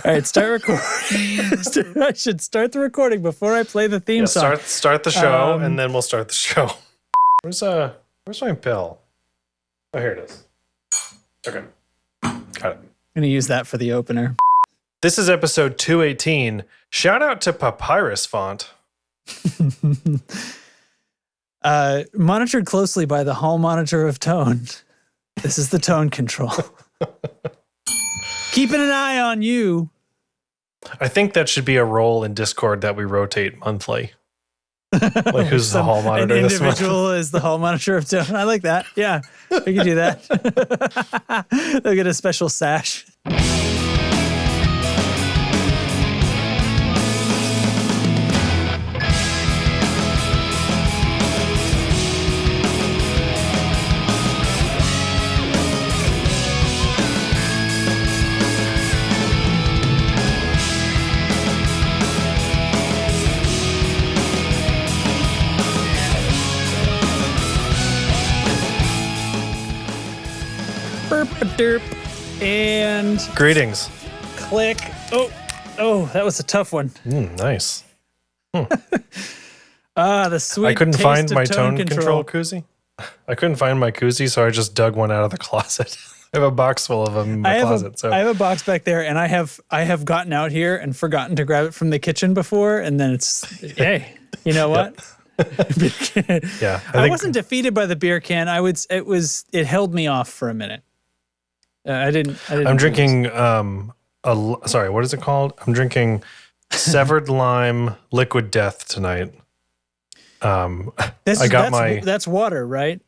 All right, start recording. I should start the recording before I play the theme song. Start the show, and then we'll start the show. Where's my pill? Oh, here it is. Okay, got it. I'm gonna use that for the opener. This is episode 218. Shout out to Papyrus font. Monitored closely by the Hall Monitor of Tone. This is the tone control. Keeping an eye on you. I think that should be a role in Discord that we rotate monthly. Like who's the Hall Monitor this month? An individual is the Hall Monitor of Tone. I like that. Yeah, we can do that. They'll get a special sash. Derp and Greetings. Click. Oh, that was a tough one. Nice. The sweet. I couldn't taste find of my tone control koozie. I couldn't find my koozie, so I just dug one out of the closet. I have a box full of them in my closet. I have a box back there, and I have gotten out here and forgotten to grab it from the kitchen before, and then it's hey, you know what? Yeah, I wasn't defeated by the beer can. It held me off for a minute. I didn't. I'm drinking. Sorry, what is it called? I'm drinking Severed Lime Liquid Death tonight. That's water, right?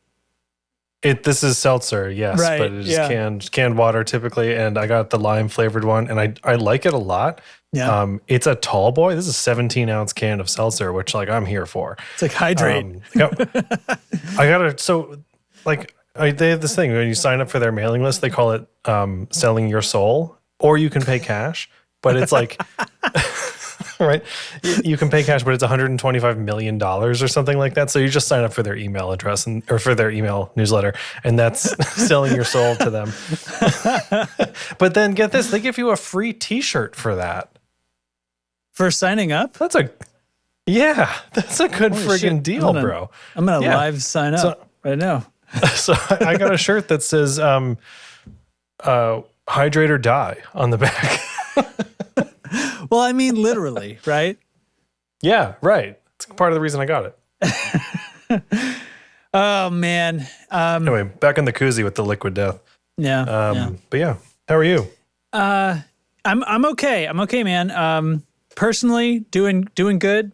This is seltzer, yes, right, but it is canned water typically, and I got the lime flavored one, and I like it a lot. Yeah. It's a tall boy. This is a 17-ounce can of seltzer, which I'm here for. It's like hydrate. They have this thing when you sign up for their mailing list, they call it selling your soul, or you can pay cash, but it's like, right? You can pay cash, but it's $125 million or something like that. So you just sign up for their email address or for their email newsletter, and that's selling your soul to them. But then get this, they give you a free t-shirt for that. For signing up? That's a good friggin' deal, bro. I'm going to live sign up right now. So I got a shirt that says hydrate or die on the back. Well, I mean, literally, right? Yeah, right. It's part of the reason I got it. Oh, man. Anyway, back in the koozie with the liquid death. Yeah. But yeah, how are you? I'm okay. I'm okay, man. Personally, doing good.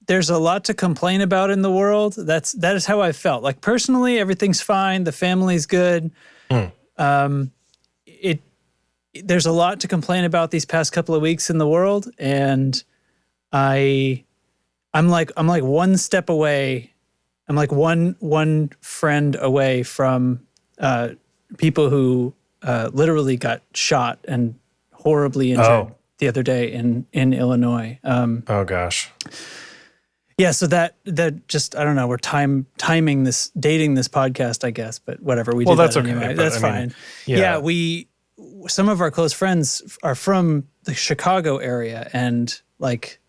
There's a lot to complain about in the world. That is how I felt. Like personally, everything's fine. The family's good. There's a lot to complain about these past couple of weeks in the world, and I'm like one step away. I'm like one friend away from people who literally got shot and horribly injured the other day in Illinois. Oh gosh. Yeah, so that just I don't know. We're dating this podcast, I guess, but whatever. We did that anyway. Okay, that's fine. Yeah, some of our close friends are from the Chicago area, and like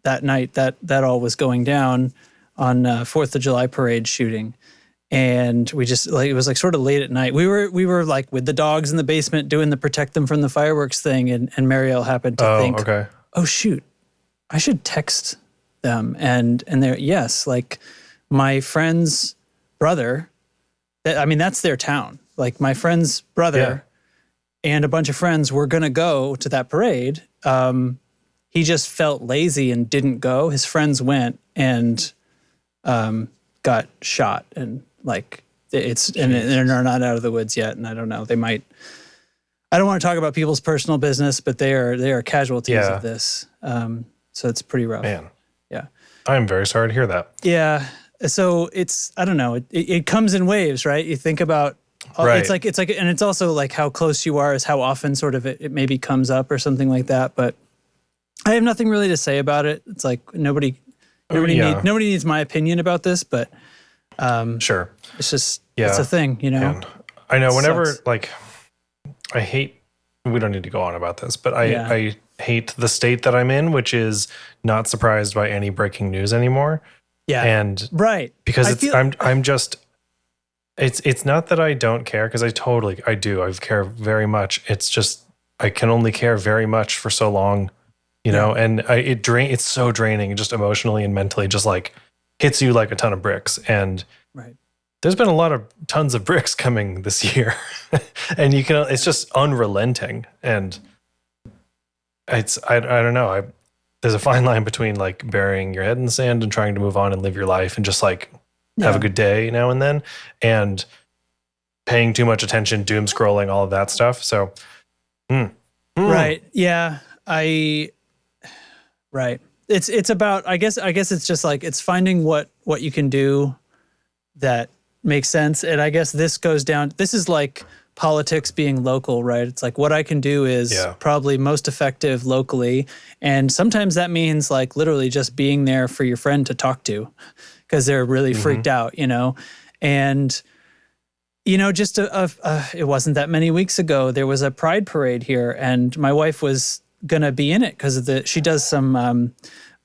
that night that all was going down on 4th of July parade shooting, and we just it was sort of late at night. We were like with the dogs in the basement doing the protect them from the fireworks thing, and Marielle happened to think, oh shoot, I should text them, and they're like my friend's brother. That's their town. Like my friend's brother and a bunch of friends were gonna go to that parade. He just felt lazy and didn't go. His friends went and got shot, and and they're not out of the woods yet. And I don't know. They might. I don't want to talk about people's personal business, but they are casualties of this. So it's pretty rough. Man. Yeah. I'm very sorry to hear that. Yeah. So I don't know. It comes in waves, right? You think about, it's like, and it's also like how close you are is how often sort of it maybe comes up or something like that. But I have nothing really to say about it. It's like nobody needs my opinion about this, but sure. It's just, it's a thing, you know? And I know whenever I hate we don't need to go on about this, but Yeah. I hate the state that I'm in, which is not surprised by any breaking news anymore. Yeah. And right. because I'm just, it's not that I don't care, because I do. I care very much. It's just, I can only care very much for so long, you know, and it's so draining, just emotionally and mentally, just like hits you like a ton of bricks. And right. there's been tons of bricks coming this year, and it's just unrelenting. And I don't know. There's a fine line between like burying your head in the sand and trying to move on and live your life and just like have a good day now and then, and paying too much attention, doom scrolling, all of that stuff. So, right. Yeah. Right. It's about, I guess it's just like, it's finding what you can do that makes sense. And I guess this is like politics being local, right? It's like what I can do is probably most effective locally. And sometimes that means like literally just being there for your friend to talk to because they're really freaked out, you know? And, you know, just it wasn't that many weeks ago, there was a pride parade here and my wife was going to be in it because she does some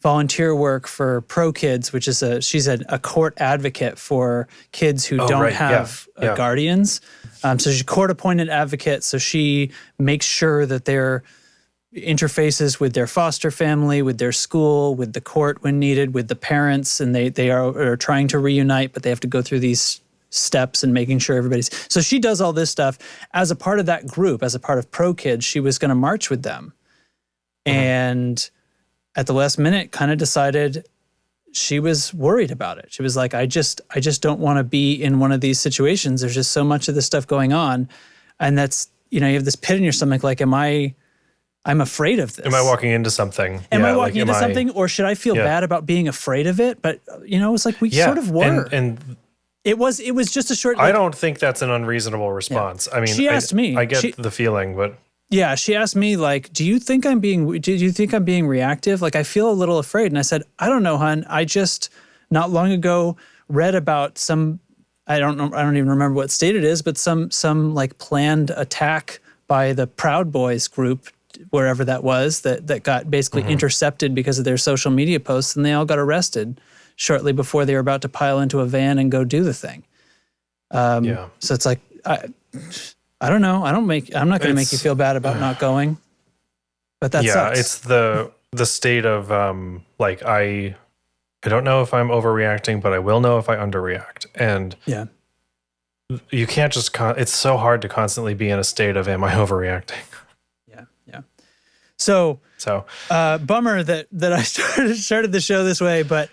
volunteer work for Pro Kids, which is she's a court advocate for kids who don't have guardians. So she's a court-appointed advocate. So she makes sure that their interfaces with their foster family, with their school, with the court when needed, with the parents, and they are trying to reunite, but they have to go through these steps and making sure everybody's. So she does all this stuff as a part of that group, as a part of Pro Kids. She was going to march with them, and at the last minute kind of decided she was worried about it. She was like, I just don't want to be in one of these situations. There's just so much of this stuff going on. And that's, you know, you have this pit in your stomach. Like, I'm afraid of this. Am I walking into something? Am I walking into something, or should I feel bad about being afraid of it? But, you know, it's like we sort of were. And it was just a short. I don't think that's an unreasonable response. I mean, she asked me. I get the feeling, but. Yeah, she asked me, like, do you think I'm being reactive? Like, I feel a little afraid. And I said, I don't know, hon. I just not long ago read about some, I don't even remember what state it is, but some like planned attack by the Proud Boys group, wherever that was, that got basically intercepted because of their social media posts, and they all got arrested shortly before they were about to pile into a van and go do the thing. So it's like, I don't know. I'm not going to make you feel bad about not going, but that sucks. It's the state of like I don't know if I'm overreacting, but I will know if I underreact. And you can't just. It's so hard to constantly be in a state of am I overreacting? Yeah. So bummer that I started the show this way, but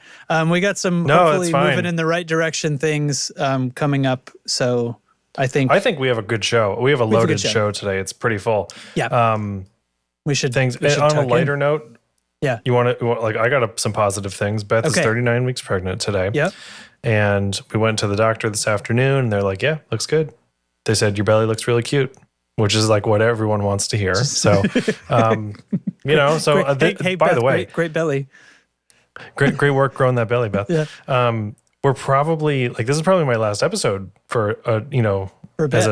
we got some hopefully moving in the right direction things coming up. So. I think we have a good show. We have a loaded show today. It's pretty full. Yeah. We should on a lighter note. Yeah. You want like I got some positive things. Beth is 39 weeks pregnant today. Yep. And we went to the doctor this afternoon and they're like, yeah, looks good. They said your belly looks really cute, which is like what everyone wants to hear. So, you know, so hey, by Beth, the way, great belly. Great work growing that belly, Beth. Yeah. We're probably like this is probably my last episode for as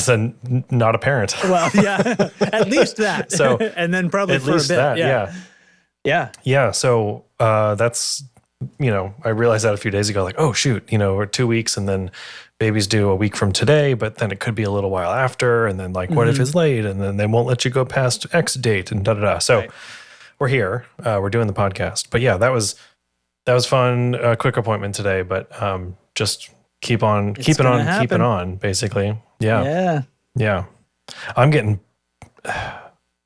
a not a parent. Well, yeah, at least that. So and then probably at for least a bit. That, yeah. So that's I realized that a few days ago. Like, oh shoot, we're 2 weeks, and then baby's due a week from today, but then it could be a little while after, and then like, what if it's late, and then they won't let you go past X date, and da. So we're here, we're doing the podcast, but yeah, that was fun. A quick appointment today, but just keeping on, basically. Yeah. I'm getting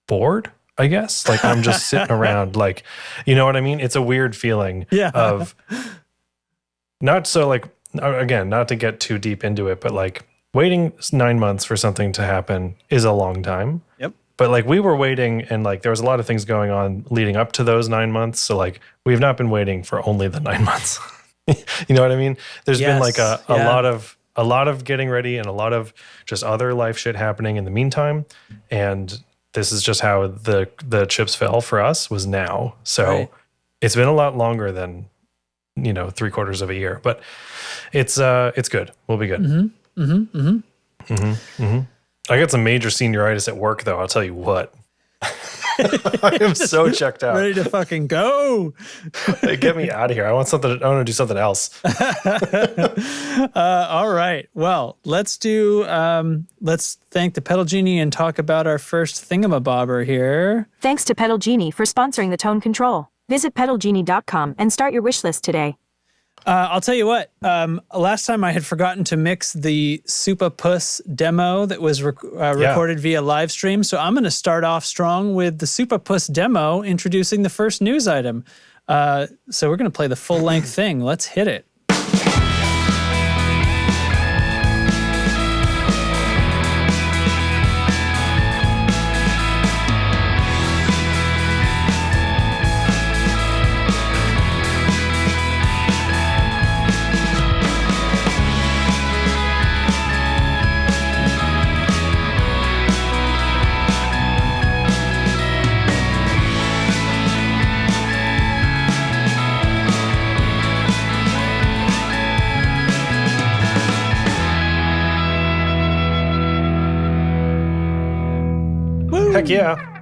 bored, I guess. Like I'm just sitting around, like, you know what I mean? It's a weird feeling of not so like, again, not to get too deep into it, but like waiting 9 months for something to happen is a long time. Yep. But like we were waiting and like there was a lot of things going on leading up to those 9 months. So like we've not been waiting for only the 9 months. You know what I mean? There's been like a lot of getting ready and a lot of just other life shit happening in the meantime. And this is just how the chips fell for us was now. So it's been a lot longer than 3/4 of a year, but it's good. We'll be good. I got some major senioritis at work, though. I'll tell you what. I am so checked out. Ready to fucking go. Get me out of here. I want to do something else. All right. Well, let's thank the Pedal Genie and talk about our first thingamabobber here. Thanks to Pedal Genie for sponsoring the tone control. Visit pedalgenie.com and start your wish list today. I'll tell you what, last time I had forgotten to mix the Supa Puss demo that was recorded via live stream. So I'm going to start off strong with the Supa Puss demo introducing the first news item. So we're going to play the full length thing. Let's hit it. Heck yeah.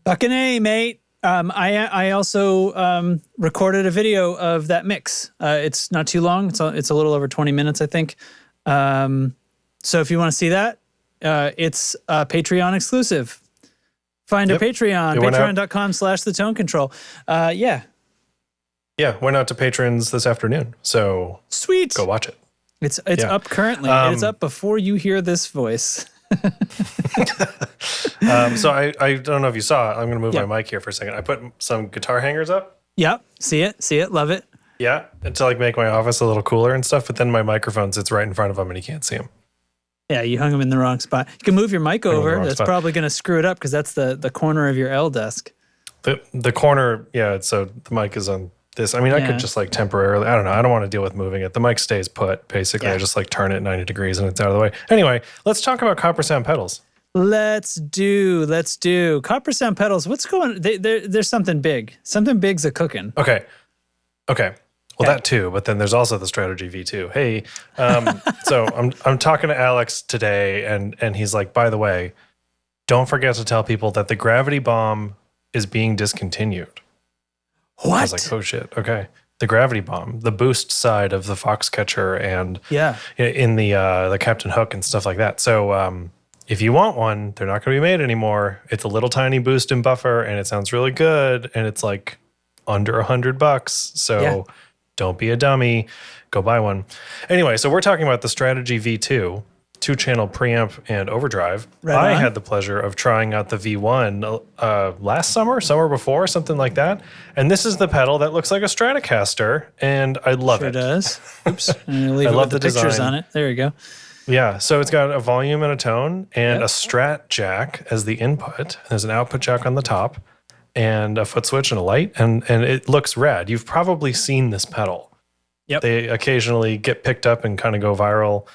Fucking A, mate. I also recorded a video of that mix. It's not too long. It's a little over 20 minutes, I think. So if you want to see that, it's Patreon exclusive. Find our Patreon, patreon.com/the-tone-control. Yeah, went out to patrons this afternoon. So sweet. Go watch it. It's up currently. It's up before you hear this voice. So I don't know if you saw it. I'm going to move my mic here for a second. I put some guitar hangers up. Yep. See it. Love it. Yeah. To like make my office a little cooler and stuff. But then my microphone sits right in front of them and you can't see them. Yeah, you hung them in the wrong spot. You can move your mic over. That's probably going to screw it up because that's the corner of your L desk. The corner, so the mic is on this. I mean, I could just like temporarily, I don't know. I don't want to deal with moving it. The mic stays put, basically. I just like turn it 90 degrees and it's out of the way. Anyway, let's talk about Coppersound pedals. Let's do. Coppersound pedals, what's going, there's something big. Something big's a cooking. Okay. Well, that too, but then there's also the Strategy V2. Hey, so I'm talking to Alex today, and he's like, by the way, don't forget to tell people that the Gravity Bomb is being discontinued. What? I was like, oh shit, okay. The Gravity Bomb, the boost side of the Foxcatcher, and in the Captain Hook and stuff like that. So if you want one, they're not going to be made anymore. It's a little tiny boost and buffer, and it sounds really good, and it's like under $100. So don't be a dummy. Go buy one. Anyway, so we're talking about the Strategy V2, 2-channel preamp and overdrive. I had the pleasure of trying out the V1 last summer before, something like that. And this is the pedal that looks like a Stratocaster, and I love it. Sure does. Oops. I love the pictures design on it. There you go. Yeah, so it's got a volume and a tone and a Strat jack as the input. There's an output jack on the top and a foot switch and a light, and it looks rad. You've probably seen this pedal. Yep. They occasionally get picked up and kind of go viral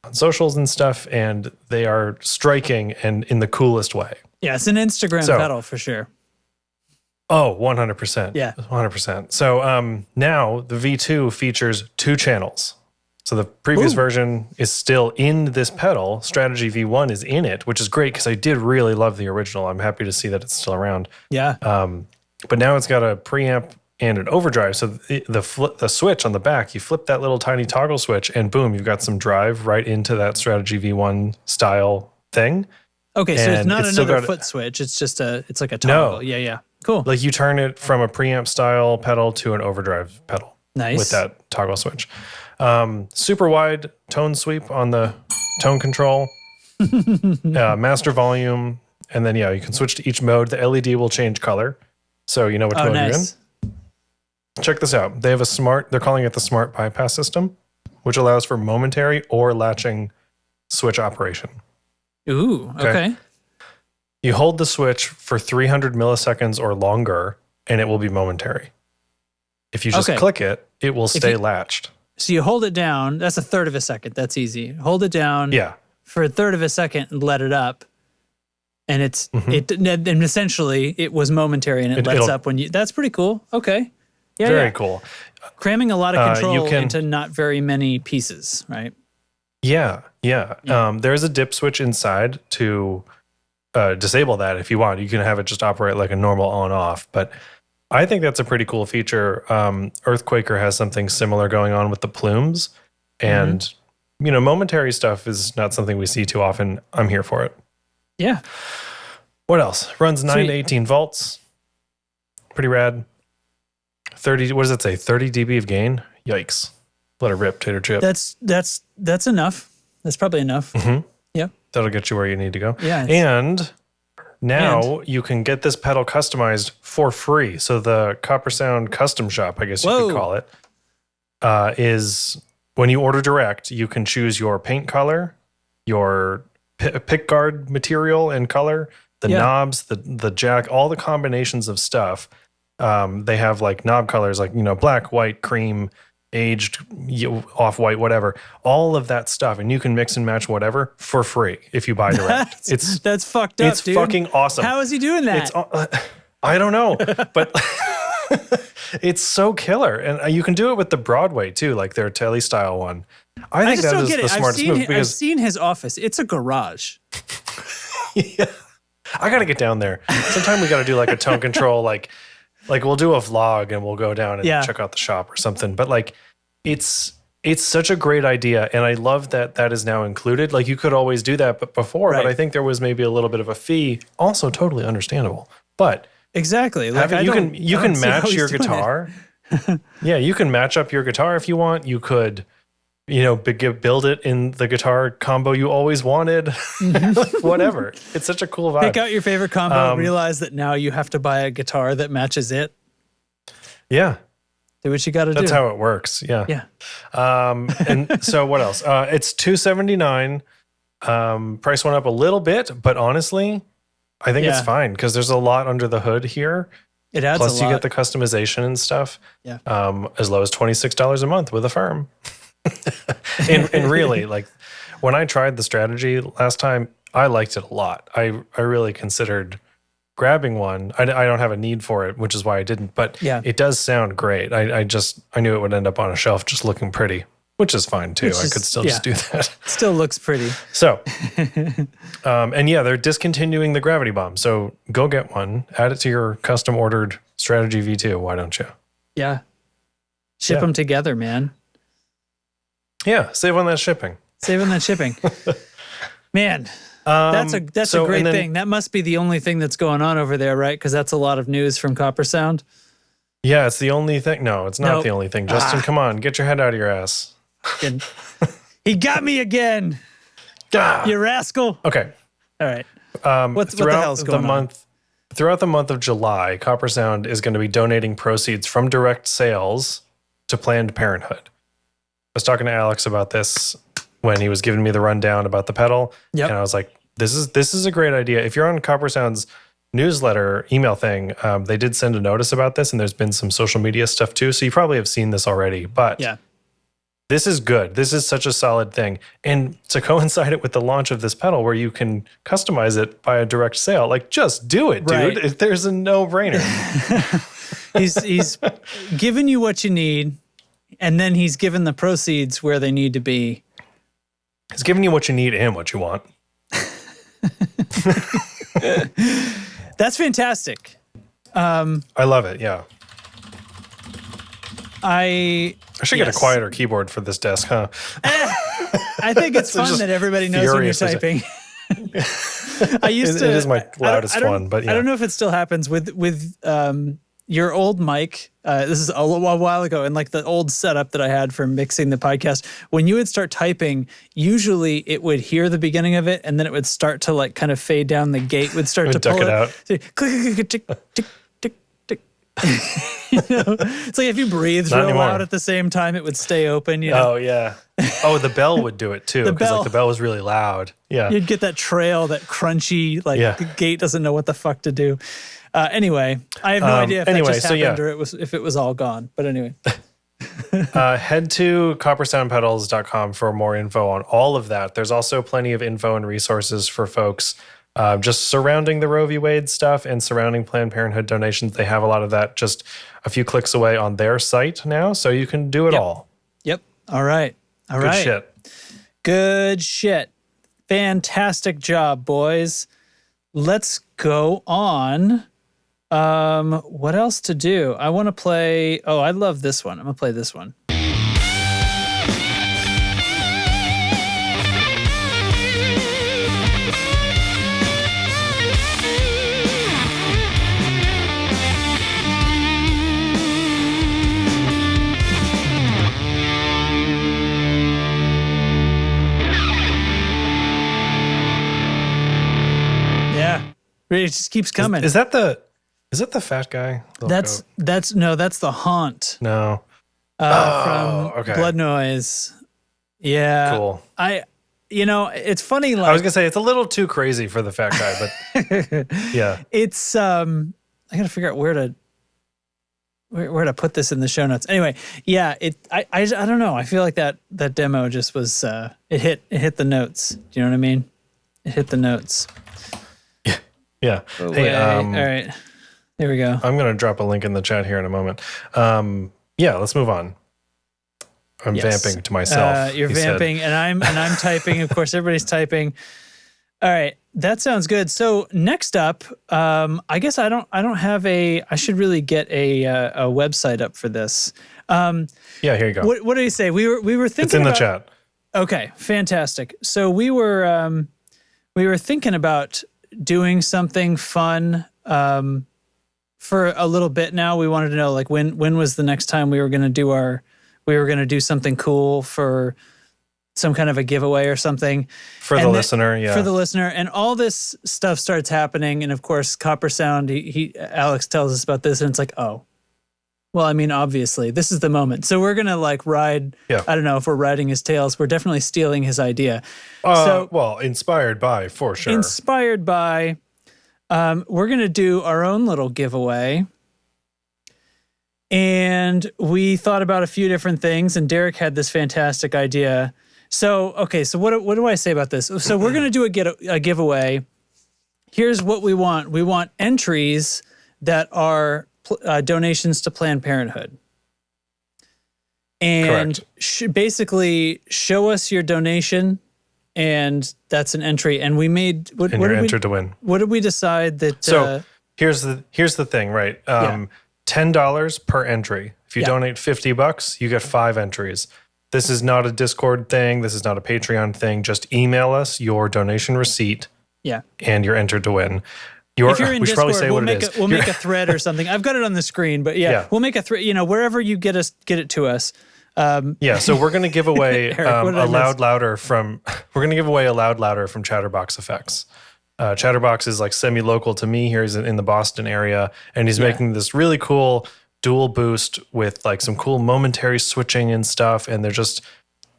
on socials and stuff, and they are striking and in the coolest way. Yeah, it's an Instagram pedal for sure. Oh, 100%. Yeah. 100%. So now the V2 features 2 channels. So the previous version is still in this pedal. Strategy V1 is in it, which is great because I did really love the original. I'm happy to see that it's still around. Yeah. But now it's got a preamp and an overdrive. So the switch on the back, you flip that little tiny toggle switch and boom, you've got some drive right into that Strategy V1 style thing. Okay, so it's not another foot switch. It's just it's like a toggle. No. Yeah. Cool. Like you turn it from a preamp style pedal to an overdrive pedal. Nice. With that toggle switch. Super wide tone sweep on the tone control, master volume, and then you can switch to each mode. The LED will change color, so you know which mode you're in. Check this out. They have they're calling it the smart bypass system, which allows for momentary or latching switch operation. Ooh, okay. You hold the switch for 300 milliseconds or longer, and it will be momentary. If you just click it, it will stay latched. So you hold it down. That's a third of a second. That's easy. Hold it down for a third of a second and let it up. And and essentially it was momentary and it lets up when you, that's pretty cool. Okay. Yeah. Very cool. Cramming a lot of control into not very many pieces, right? Yeah. Yeah. There's a dip switch inside to disable that if you want. You can have it just operate like a normal on-off. But I think that's a pretty cool feature. Earthquaker has something similar going on with the plumes. And, momentary stuff is not something we see too often. I'm here for it. Yeah. What else? Runs 9 to 18 volts. Pretty rad. 30, what does it say? 30 dB of gain? Yikes. Let it rip, tater chip. That's enough. That's probably enough. Mm-hmm. Yeah. That'll get you where you need to go. Yeah. And now you can get this pedal customized for free. So the Coppersound custom shop, I guess you could call it, is when you order direct, you can choose your paint color, your pick guard material and color, the knobs, the jack, all the combinations of stuff. They have like knob colors like, black, white, cream, aged, off-white, whatever, all of that stuff. And you can mix and match whatever for free if you buy direct. That's fucked up, It's dude. fucking awesome. How is he doing that? I don't know, but it's so killer. And you can do it with the Broadway too, like their telly style one. I think that is the smartest move. I've seen his office. It's a garage. Yeah. I got to get down there. Sometime we got to do like a tone control, like we'll do a vlog and we'll go down and check out the shop or something. But like, it's such a great idea. And I love that that is now included. Like you could always do that but before, but I think there was maybe a little bit of a fee. Also totally understandable. But exactly. Like you can match your guitar. Yeah. You can match up your guitar if you want. You could, build it in the guitar combo you always wanted. Whatever. It's such a cool vibe. Pick out your favorite combo. Realize that now you have to buy a guitar that matches it. Yeah. Do what you got to do. That's how it works. Yeah. Yeah. And so what else? It's $279. Price went up a little bit, but honestly, I think it's fine because there's a lot under the hood here. It adds Plus a lot. you get the customization and stuff. Yeah. As low as $26 a month with Affirm. and really, like when I tried the strategy last time, I liked it a lot. I really considered grabbing one. I don't have a need for it, which is why I didn't. But it does sound great. I knew it would end up on a shelf just looking pretty, which is fine too. I could still just do that. Still looks pretty. So, and they're discontinuing the gravity bomb. So go get one. Add it to your custom ordered Strategy V2. Why don't you? Yeah. Ship them together, man. Yeah, save on that shipping. Save on that shipping. Man, that's a great thing. That must be the only thing that's going on over there, right? Because that's a lot of news from Coppersound. Yeah, it's the only thing. No, it's not the only thing. Justin, come on, get your head out of your ass. He got me again. You rascal. Okay. All right. What the hell's going on? Throughout the month of July, Coppersound is going to be donating proceeds from direct sales to Planned Parenthood. I was talking to Alex about this when he was giving me the rundown about the pedal. Yep. And I was like, this is a great idea. If you're on Coppersound's newsletter email thing, they did send a notice about this, and there's been some social media stuff too. So you probably have seen this already. But this is good. This is such a solid thing. And to coincide it with the launch of this pedal where you can customize it by a direct sale, like just do it, dude. Right. There's a no-brainer. He's giving you what you need. And then he's given the proceeds where they need to be. He's giving you what you need and what you want. That's fantastic. I love it. Yeah. I should get a quieter keyboard for this desk, huh? I think it's fun that everybody knows when you're typing. I used to. It is my loudest one, but yeah. I don't know if it still happens with your old mic. This is a while ago, and like the old setup that I had for mixing the podcast. When you would start typing, usually it would hear the beginning of it, and then it would start to like kind of fade down. The gate would start to pull it out. Click, click, click, tick, tick, tick, tick. It's like if you breathed real loud at the same time, it would stay open. Oh yeah. Oh, the bell would do it too, because the bell was really loud. Yeah. You'd get that trail, that crunchy, the gate doesn't know what the fuck to do. Anyway, I have no idea if that just happened or if it was all gone. But anyway. Head to coppersoundpedals.com for more info on all of that. There's also plenty of info and resources for folks just surrounding the Roe v. Wade stuff and surrounding Planned Parenthood donations. They have a lot of that just a few clicks away on their site now, so you can do it all. Yep. All right. All right. Good shit. Good shit. Fantastic job, boys. Let's go on. What else to do? I want to play. Oh, I love this one. I'm going to play this one. It just keeps coming. Is that the fat guy? That's the Haunt. No. From okay. Blood Noise. Yeah. Cool. It's funny. Like, I was gonna say it's a little too crazy for the fat guy, but yeah. It's I gotta figure out where to put this in the show notes. Anyway, yeah. I don't know. I feel like that demo just was it hit the notes. Do you know what I mean? It hit the notes. Yeah. Hey, all right. There we go. I'm going to drop a link in the chat here in a moment. Yeah, let's move on. I'm vamping to myself. You're vamping, and I'm typing. Of course, everybody's typing. All right, that sounds good. So next up, I guess I don't have a. I should really get a website up for this. Yeah, here you go. What did he say? We were thinking. It's in the chat. Okay, fantastic. So we were thinking about doing something fun for a little bit now. We wanted to know, like, when was the next time we were going to do something cool for some kind of a giveaway or something for the listener. Yeah, for the listener. And all this stuff starts happening, and of course, Coppersound. Alex tells us about this, and it's like, oh, well, I mean, obviously, this is the moment. So we're gonna ride. Yeah. I don't know if we're riding his tails. We're definitely stealing his idea. Inspired by, for sure. Inspired by. We're gonna do our own little giveaway, and we thought about a few different things. And Derek had this fantastic idea. So okay, so what do I say about this? So we're gonna do a giveaway. Here's what we want. We want entries that are donations to Planned Parenthood. And basically show us your donation, and that's an entry. And we made you're entered to win. What did we decide that? So here's the thing, right? $10 per entry. If you donate $50, you get 5 entries. This is not a Discord thing. This is not a Patreon thing. Just email us your donation receipt. Yeah, and you're entered to win. If you're in Discord, we'll make a thread or something. I've got it on the screen, but we'll make a thread. Wherever you get it to us. So we're going to give away a loud louder from Chatterbox Effects. Chatterbox is like semi-local to me here. He's in the Boston area, and he's making this really cool dual boost with like some cool momentary switching and stuff. And they're just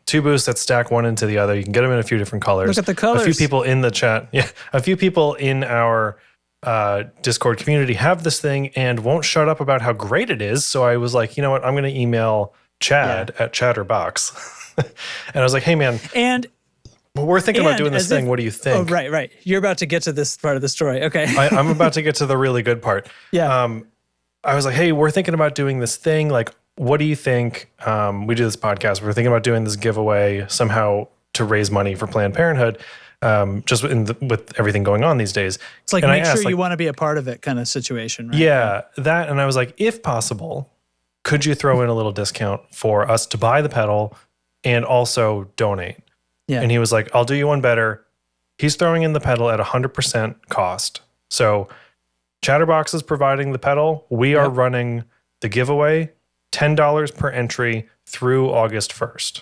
2 boosts that stack one into the other. You can get them in a few different colors. Look at the colors. A few people in the chat, a few people in our Discord community have this thing and won't shut up about how great it is. So I was like, you know what? I'm going to email Chad at Chatterbox. And I was like, hey, man. And we're thinking about doing this thing. What do you think? Oh, right. You're about to get to this part of the story. Okay. I'm about to get to the really good part. Yeah. I was like, hey, we're thinking about doing this thing. Like, what do you think? We do this podcast. We're thinking about doing this giveaway somehow to raise money for Planned Parenthood. Just with everything going on these days. It's like, make sure you want to be a part of it kind of situation, right? Yeah, that. And I was like, if possible, could you throw in a little discount for us to buy the pedal and also donate? Yeah. And he was like, I'll do you one better. He's throwing in the pedal at 100% cost. So Chatterbox is providing the pedal. We are running the giveaway, $10 per entry through August 1st.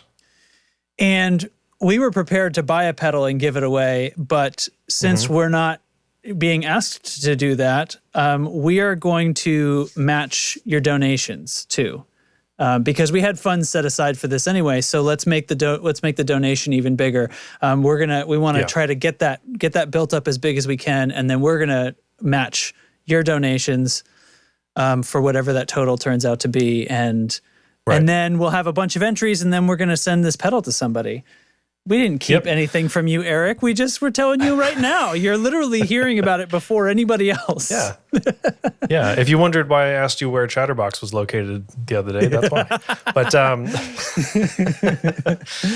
And we were prepared to buy a pedal and give it away, but since we're not being asked to do that, we are going to match your donations too, because we had funds set aside for this anyway. So let's make the donation even bigger. We want to try to get that built up as big as we can, and then we're gonna match your donations for whatever that total turns out to be, and then we'll have a bunch of entries, and then we're gonna send this pedal to somebody. We didn't keep anything from you, Eric. We just were telling you right now. You're literally hearing about it before anybody else. Yeah. Yeah. If you wondered why I asked you where Chatterbox was located the other day, that's why. But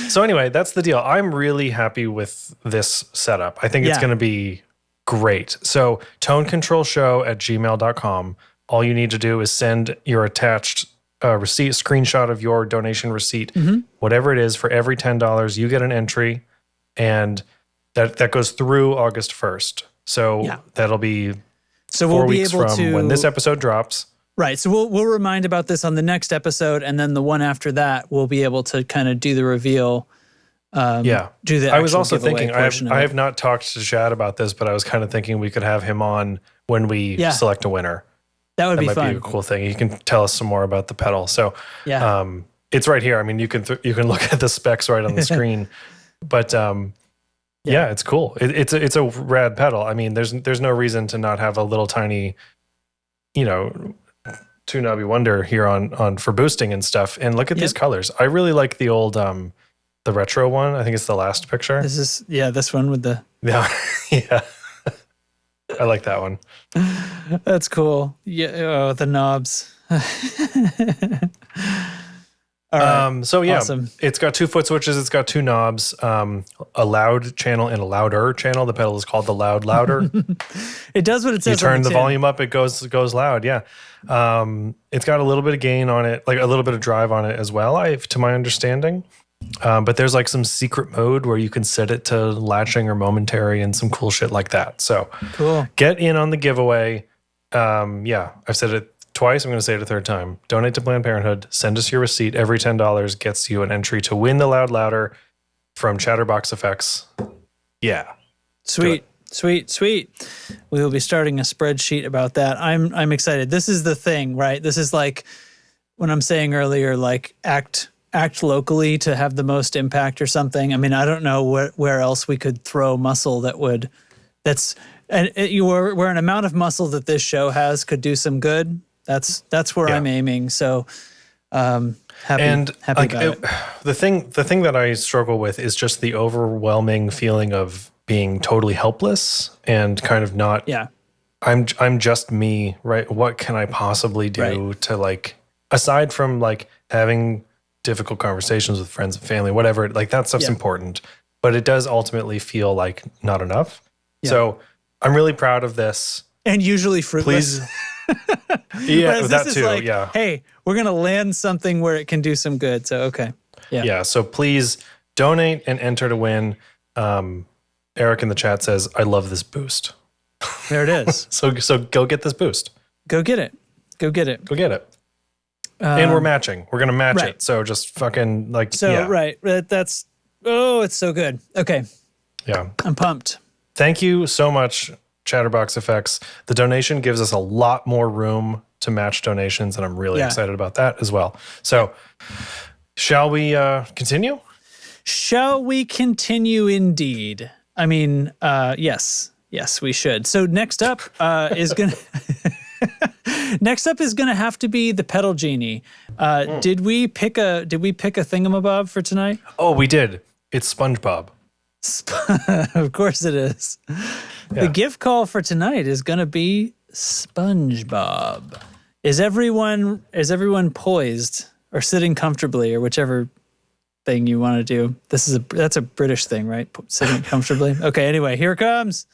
so anyway, that's the deal. I'm really happy with this setup. I think it's going to be great. So tonecontrolshow@gmail.com. All you need to do is send your attached receipt, screenshot of your donation receipt, whatever it is. For every $10, you get an entry, and that goes through August 1st. So that'll be 4 weeks from when this episode drops. Right. So we'll remind about this on the next episode, and then the one after that, we'll be able to kind of do the reveal. Do the I was also thinking, I have not talked to Chad about this, but I was kind of thinking we could have him on when we select a winner. That would be fun. That might be a cool thing. He can tell us some more about the pedal. So it's right here. I mean, you can look at the specs right on the screen, but it's cool. It's a rad pedal. I mean, there's no reason to not have a little tiny, two knobby wonder here on for boosting and stuff. And look at these colors. I really like the old the retro one. I think it's the last picture. This is this one with the yeah. I like that one. That's cool. Yeah. Oh, the knobs. All right. Awesome. It's got 2-foot switches. It's got 2 knobs, a loud channel and a louder channel. The pedal is called the loud louder. It does what it says. You turn on the volume up, it goes loud. Yeah. It's got a little bit of gain on it, like a little bit of drive on it as well, to my understanding. But there's like some secret mode where you can set it to latching or momentary and some cool shit like that. So cool. Get in on the giveaway. I've said it twice. I'm going to say it a third time. Donate to Planned Parenthood. Send us your receipt. Every $10 gets you an entry to win the Loud Louder from Chatterbox Effects. Yeah. Sweet. We will be starting a spreadsheet about that. I'm excited. This is the thing, right? This is like when I'm saying earlier, like act locally to have the most impact or something. I mean, I don't know where else we could throw muscle where an amount of muscle that this show has could do some good. That's where I'm aiming. So happy about it. The thing that I struggle with is just the overwhelming feeling of being totally helpless and kind of not. Yeah. I'm just me, right? What can I possibly do to like, aside from like having difficult conversations with friends and family, whatever, like that stuff's important, but it does ultimately feel like not enough. Yeah. So I'm really proud of this. And usually fruitless. Please. Yeah, that too. Like, hey, we're going to land something where it can do some good. So, okay. Yeah. Yeah. So please donate and enter to win. Eric in the chat says, I love this boost. There it is. So go get this boost. Go get it. And we're matching. We're going to match it. So just fucking like, right. That's, it's so good. Okay. Yeah. I'm pumped. Thank you so much, Chatterbox Effects. The donation gives us a lot more room to match donations, and I'm really excited about that as well. So shall we continue? Shall we continue indeed? I mean, yes, we should. So next up is going to... Next up is going to have to be the pedal genie. Did we pick a thingamabob for tonight? Oh, we did. It's SpongeBob. Of course it is. Yeah. The gift call for tonight is going to be SpongeBob. Is everyone poised or sitting comfortably or whichever thing you want to do? That's a British thing, right? Sitting comfortably. Okay. Anyway, here it comes.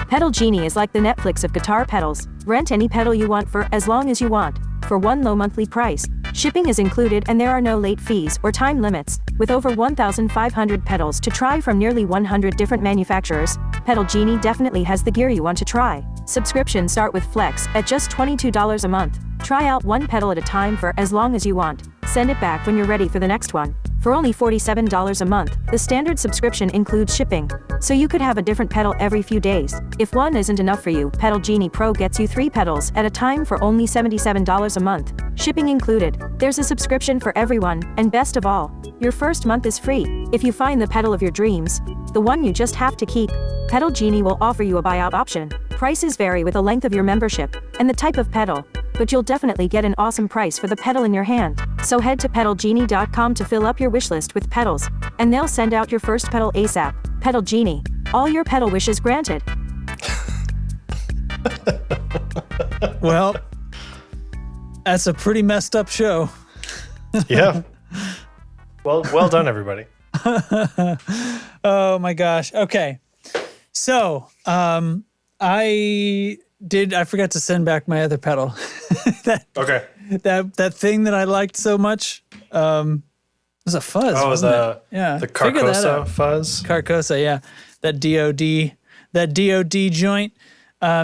Pedal Genie is like the Netflix of guitar pedals. Rent any pedal you want for as long as you want, for one low monthly price. Shipping is included and there are no late fees or time limits. With over 1,500 pedals to try from nearly 100 different manufacturers, Pedal Genie definitely has the gear you want to try. Subscriptions start with Flex at just $22 a month. Try out one pedal at a time for as long as you want. Send it back when you're ready for the next one. For only $47 a month, the standard subscription includes shipping, so you could have a different pedal every few days. If one isn't enough for you, Pedal Genie Pro gets you 3 pedals at a time for only $77 a month. Shipping included. There's a subscription for everyone, and best of all, your first month is free. If you find the pedal of your dreams, the one you just have to keep, Pedal Genie will offer you a buyout option. Prices vary with the length of your membership and the type of pedal. but you'll definitely get an awesome price for the pedal in your hand. So head to pedalgenie.com to fill up your wish list with pedals, and they'll send out your first pedal ASAP. Pedal Genie. All your pedal wishes granted. Well, that's a pretty messed up show. Yeah. Well done, everybody. Oh my gosh. Okay. So, I forgot to send back my other pedal. Okay. That thing that I liked so much. It was a fuzz. Oh, wasn't it? Yeah. the Figure that Carcosa out. fuzz. Carcosa, yeah. That DOD joint.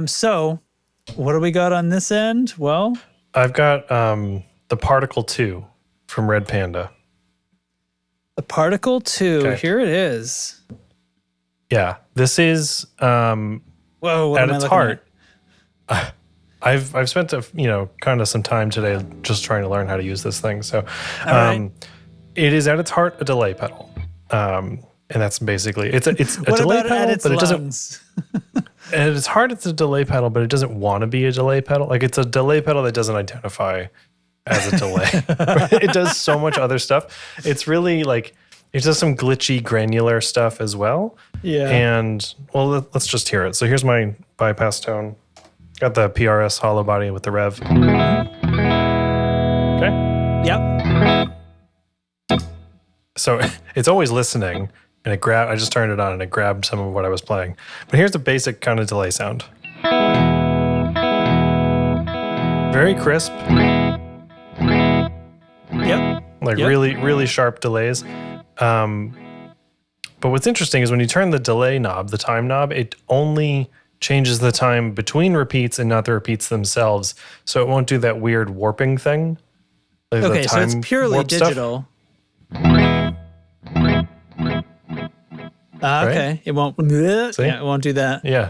So what do we got on this end? Well, I've got the Particle 2 from Red Panda. the Particle 2. Okay. Here it is. Yeah. This is Whoa, what at am I its looking heart. at? I've spent kind of some time today just trying to learn how to use this thing. So right. it is at its heart a delay pedal. And that's basically it's a What delay about it pedal, at its but it doesn't. lungs? At its heart, it's a delay pedal, but it doesn't want to be a delay pedal. Like it's a delay pedal that doesn't identify as a delay. It does so much other stuff. It's really like it does some glitchy, granular stuff as well. Yeah. And well, let's just hear it. So here's my bypass tone. Got the PRS hollow body with the rev. Okay. Yep. So it's always listening, and I just turned it on, and it grabbed some of what I was playing. But here's the basic kind of delay sound. Very crisp, Yep. like Yep. really, really sharp delays. But what's interesting is when you turn the delay knob, the time knob, it only changes the time between repeats and not the repeats themselves. So it won't do that weird warping thing. Like the Okay, so it's time purely warp stuff. digital. Okay. It won't. See? Yeah, it won't do that. Yeah.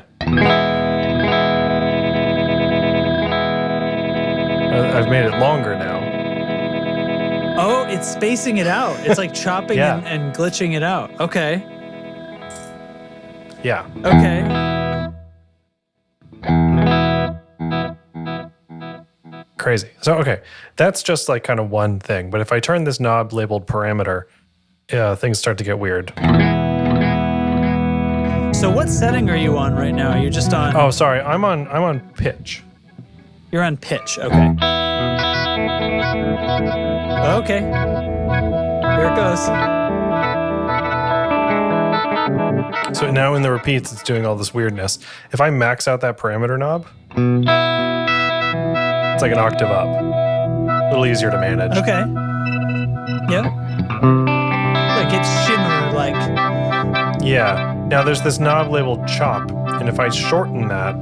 I've made it longer now. Oh, it's spacing it out. It's like chopping Yeah. and glitching it out. Okay. Yeah. Okay. Crazy. So, okay. That's just like kind of one thing. But if I turn this knob labeled parameter, things start to get weird. So what setting are you on right now? Are you just on? Oh, sorry. I'm on pitch. You're on pitch. Okay. Okay. Here it goes. So now in the repeats, it's doing all this weirdness. If I max out that parameter knob, it's like an octave up. A little easier to manage. Okay. Yep. Like it's shimmer, like. Yeah. Now there's this knob labeled chop, and if I shorten that,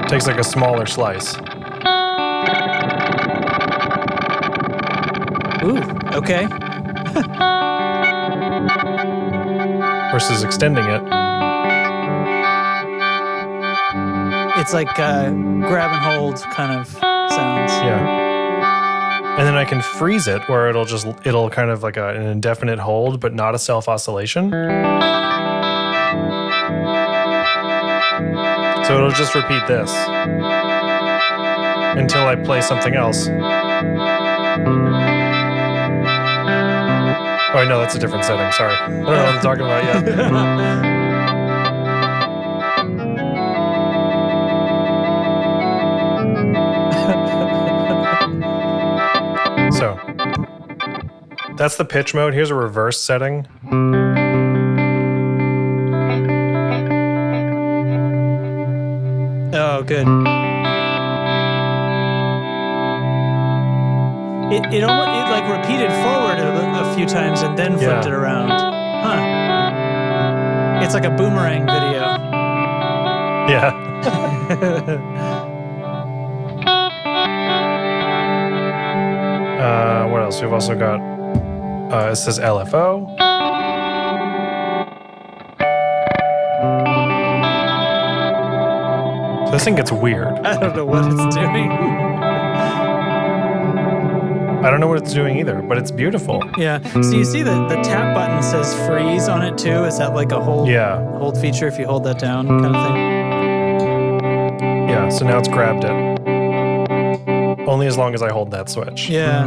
it takes like a smaller slice. Ooh. Okay. Versus extending it. It's like grab and hold kind of sounds. Yeah. And then I can freeze it where it'll kind of like an indefinite hold, but not a self-oscillation. So it'll just repeat this until I play something else. Oh, no, that's a different setting. Sorry. I don't know what I'm talking about yet. So that's the pitch mode. Here's a reverse setting. Oh, good. It like repeated forward a few times and then flipped it around. Huh. It's like a boomerang video. Yeah. What else? We've also got, it says LFO. So this thing gets weird. I don't know what it's doing. I don't know what it's doing either, but it's beautiful. Yeah. So you see the tap button says freeze on it too. Is that like a hold feature if you hold that down kind of thing? Yeah. So now it's grabbed it. Only as long as I hold that switch. Yeah.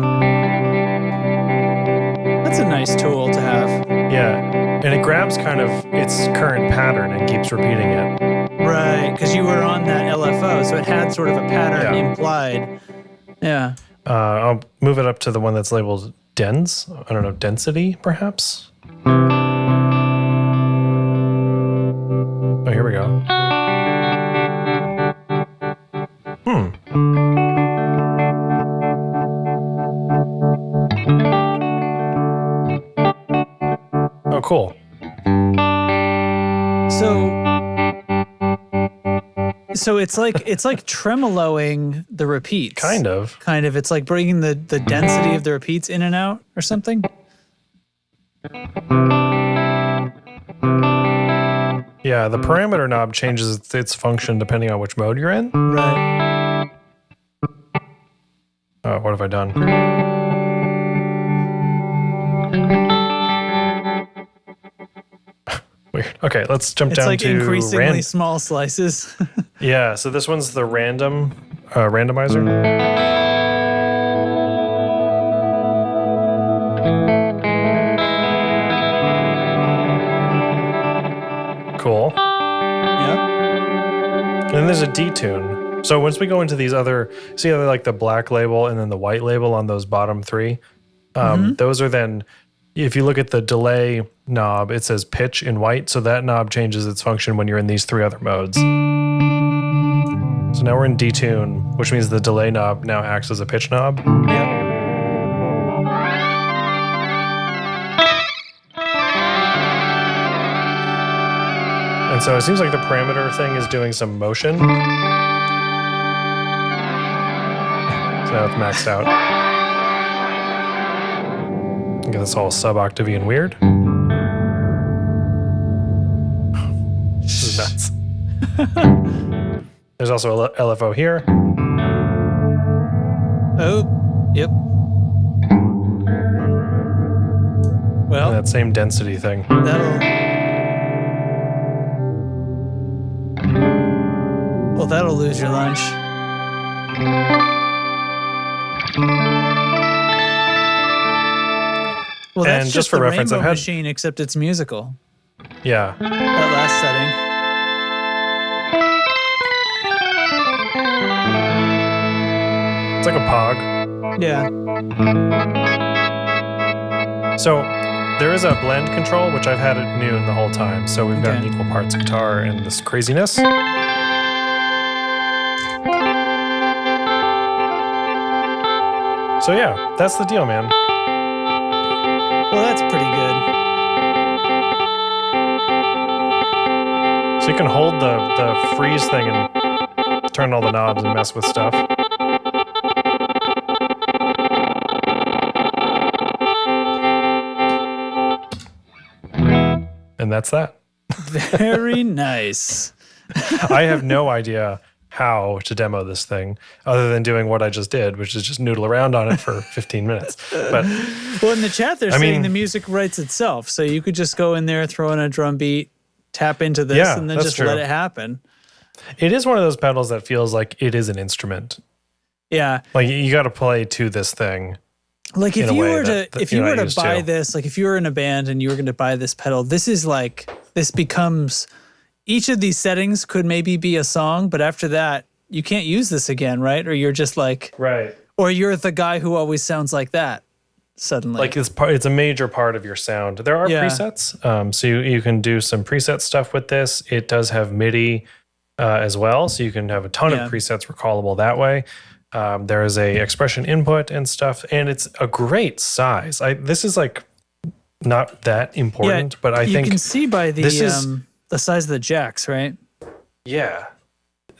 That's a nice tool to have. Yeah. And it grabs kind of its current pattern and keeps repeating it. Right, because you were on that LFO, so it had sort of a pattern Yeah. implied. Yeah. I'll move it up to the one that's labeled dense. I don't know, density, perhaps? Oh, here we go. Oh, cool. So it's like tremoloing the repeats. Kind of. It's like bringing the density of the repeats in and out or something. Yeah, the parameter knob changes its function depending on which mode you're in. Right. Oh, what have I done? Weird. Okay, let's jump It's down like to increasingly small slices. Yeah, so this one's the randomizer. Cool. Yep. And then there's a detune. So once we go into these other, see how they're like the black label and then the white label on those bottom three? Those are then, if you look at the delay knob, it says pitch in white. So that knob changes its function when you're in these three other modes. So now we're in detune, which means the delay knob now acts as a pitch knob. Yep. And so it seems like the parameter thing is doing some motion. So now it's maxed out. Get this all sub-octavey and weird. This is nuts. There's also a LFO here. Oh, yep. Well, And that same density thing. that'll lose your lunch. Well, that's And just for the reference, Rainbow I've had- Machine, except it's musical. Yeah. That last setting. It's like a POG. Yeah. So there is a blend control, which I've had at noon the whole time. So we've got an Okay. equal parts guitar and this craziness. So yeah, that's the deal, man. Well, that's pretty good. So you can hold the freeze thing and turn all the knobs and mess with stuff. And that's that. Very nice. I have no idea how to demo this thing other than doing what I just did, which is just noodle around on it for 15 minutes. But Well, in the chat, they're saying mean- the music writes itself. So you could just go in there, throw in a drum beat, tap into this, Yeah, and then that's just true. let it happen. it is one of those pedals that feels like it is an instrument. Yeah. Like you got to play to this thing. Like if in a you way were to that if you're you were not to used buy to. this, like if you were in a band and you were going to buy this pedal, this becomes each of these settings could maybe be a song, but after that you can't use this again, right? Or you're just like, Right. or you're the guy who always sounds like that suddenly. Like it's a major part of your sound. There are Yeah. presets. So you can do some preset stuff with this. It does have MIDI as well. So you can have a ton Yeah. of presets recallable that way. There is a expression input and stuff, and it's a great size. This is like not that important, but I you think can see by this is- the size of the jacks, right? yeah,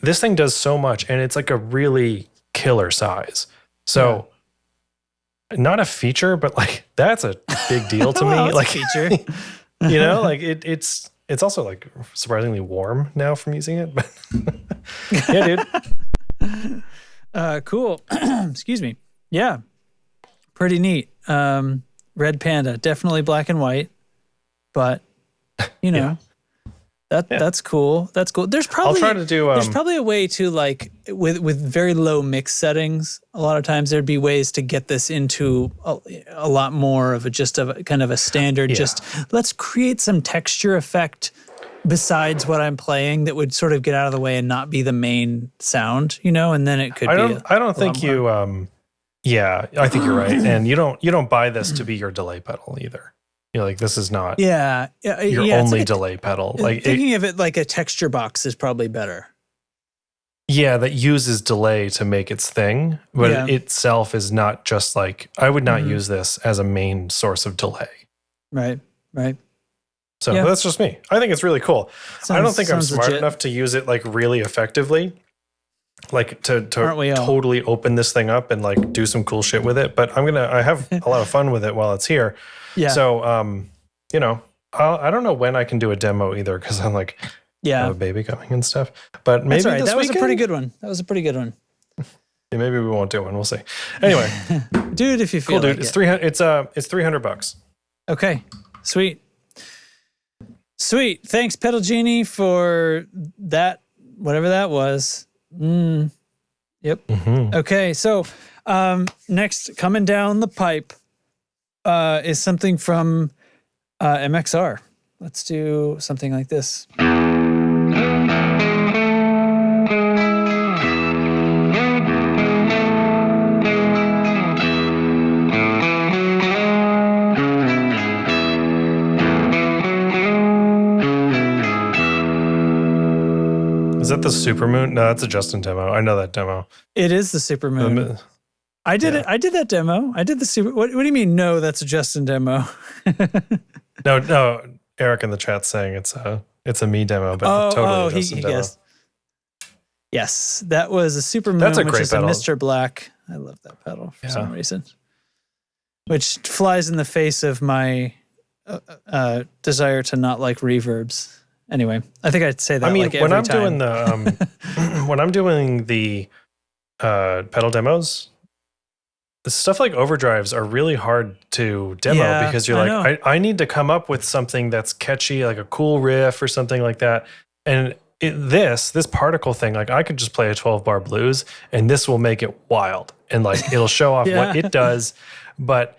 this thing does so much, and it's like a really killer size. So not a feature, but like that's a big deal to Well, me. it's Like a feature. you know, like it's also like surprisingly warm now from using it. But yeah, dude. Cool. Excuse me. Yeah. Pretty neat. Red Panda, definitely black and white, but you know, That's cool. That's cool. There's probably I'll try to do. There's probably a way to like with very low mix settings. A lot of times there'd be ways to get this into a lot more of a kind of a standard. Just let's create some texture effect besides what I'm playing that would sort of get out of the way and not be the main sound, and then it could. I don't think you. I think you're right, and you don't buy this to be your delay pedal either. You're like, this is not your only delay pedal. Like thinking of it like a texture box is probably better. Yeah, that uses delay to make its thing, but it itself is not just like, I would not use this as a main source of delay. Right. So that's just me. I think it's really cool. I don't think I'm smart enough to use it like really effectively, like to totally open this thing up and like do some cool shit with it. But I have a lot of fun with it while it's here. Yeah. So, I don't know when I can do a demo either because I'm like, have a baby coming and stuff. But maybe that was a pretty good one. That was a pretty good one. Yeah, maybe we won't do one. We'll see. Anyway, dude, if you feel cool, dude, it's $300. It's $300. Okay, sweet. Thanks, Pedal Genie, for that. Whatever that was. Yep. Mm-hmm. Okay, so next coming down the pipe is something from MXR. Let's do something like this. Is that the Supermoon? No, that's a Justin demo. I know that demo. It is the Supermoon. I did it. I did that demo. I did the super. What do you mean? No, that's a Justin demo. No. Eric in the chat's saying it's a me demo, but totally a Justin demo. Guessed. Yes, that was a Supermoon. That's a great which is pedal. a Mr. Black. I love that pedal for some reason, which flies in the face of my desire to not like reverbs. Anyway, I think I'd say that. When I'm doing the when I'm doing the pedal demos, stuff like overdrives are really hard to demo because you're like, I need to come up with something that's catchy, like a cool riff or something like that. And this particle thing, like I could just play a 12-bar blues and this will make it wild and like it'll show off what it does. But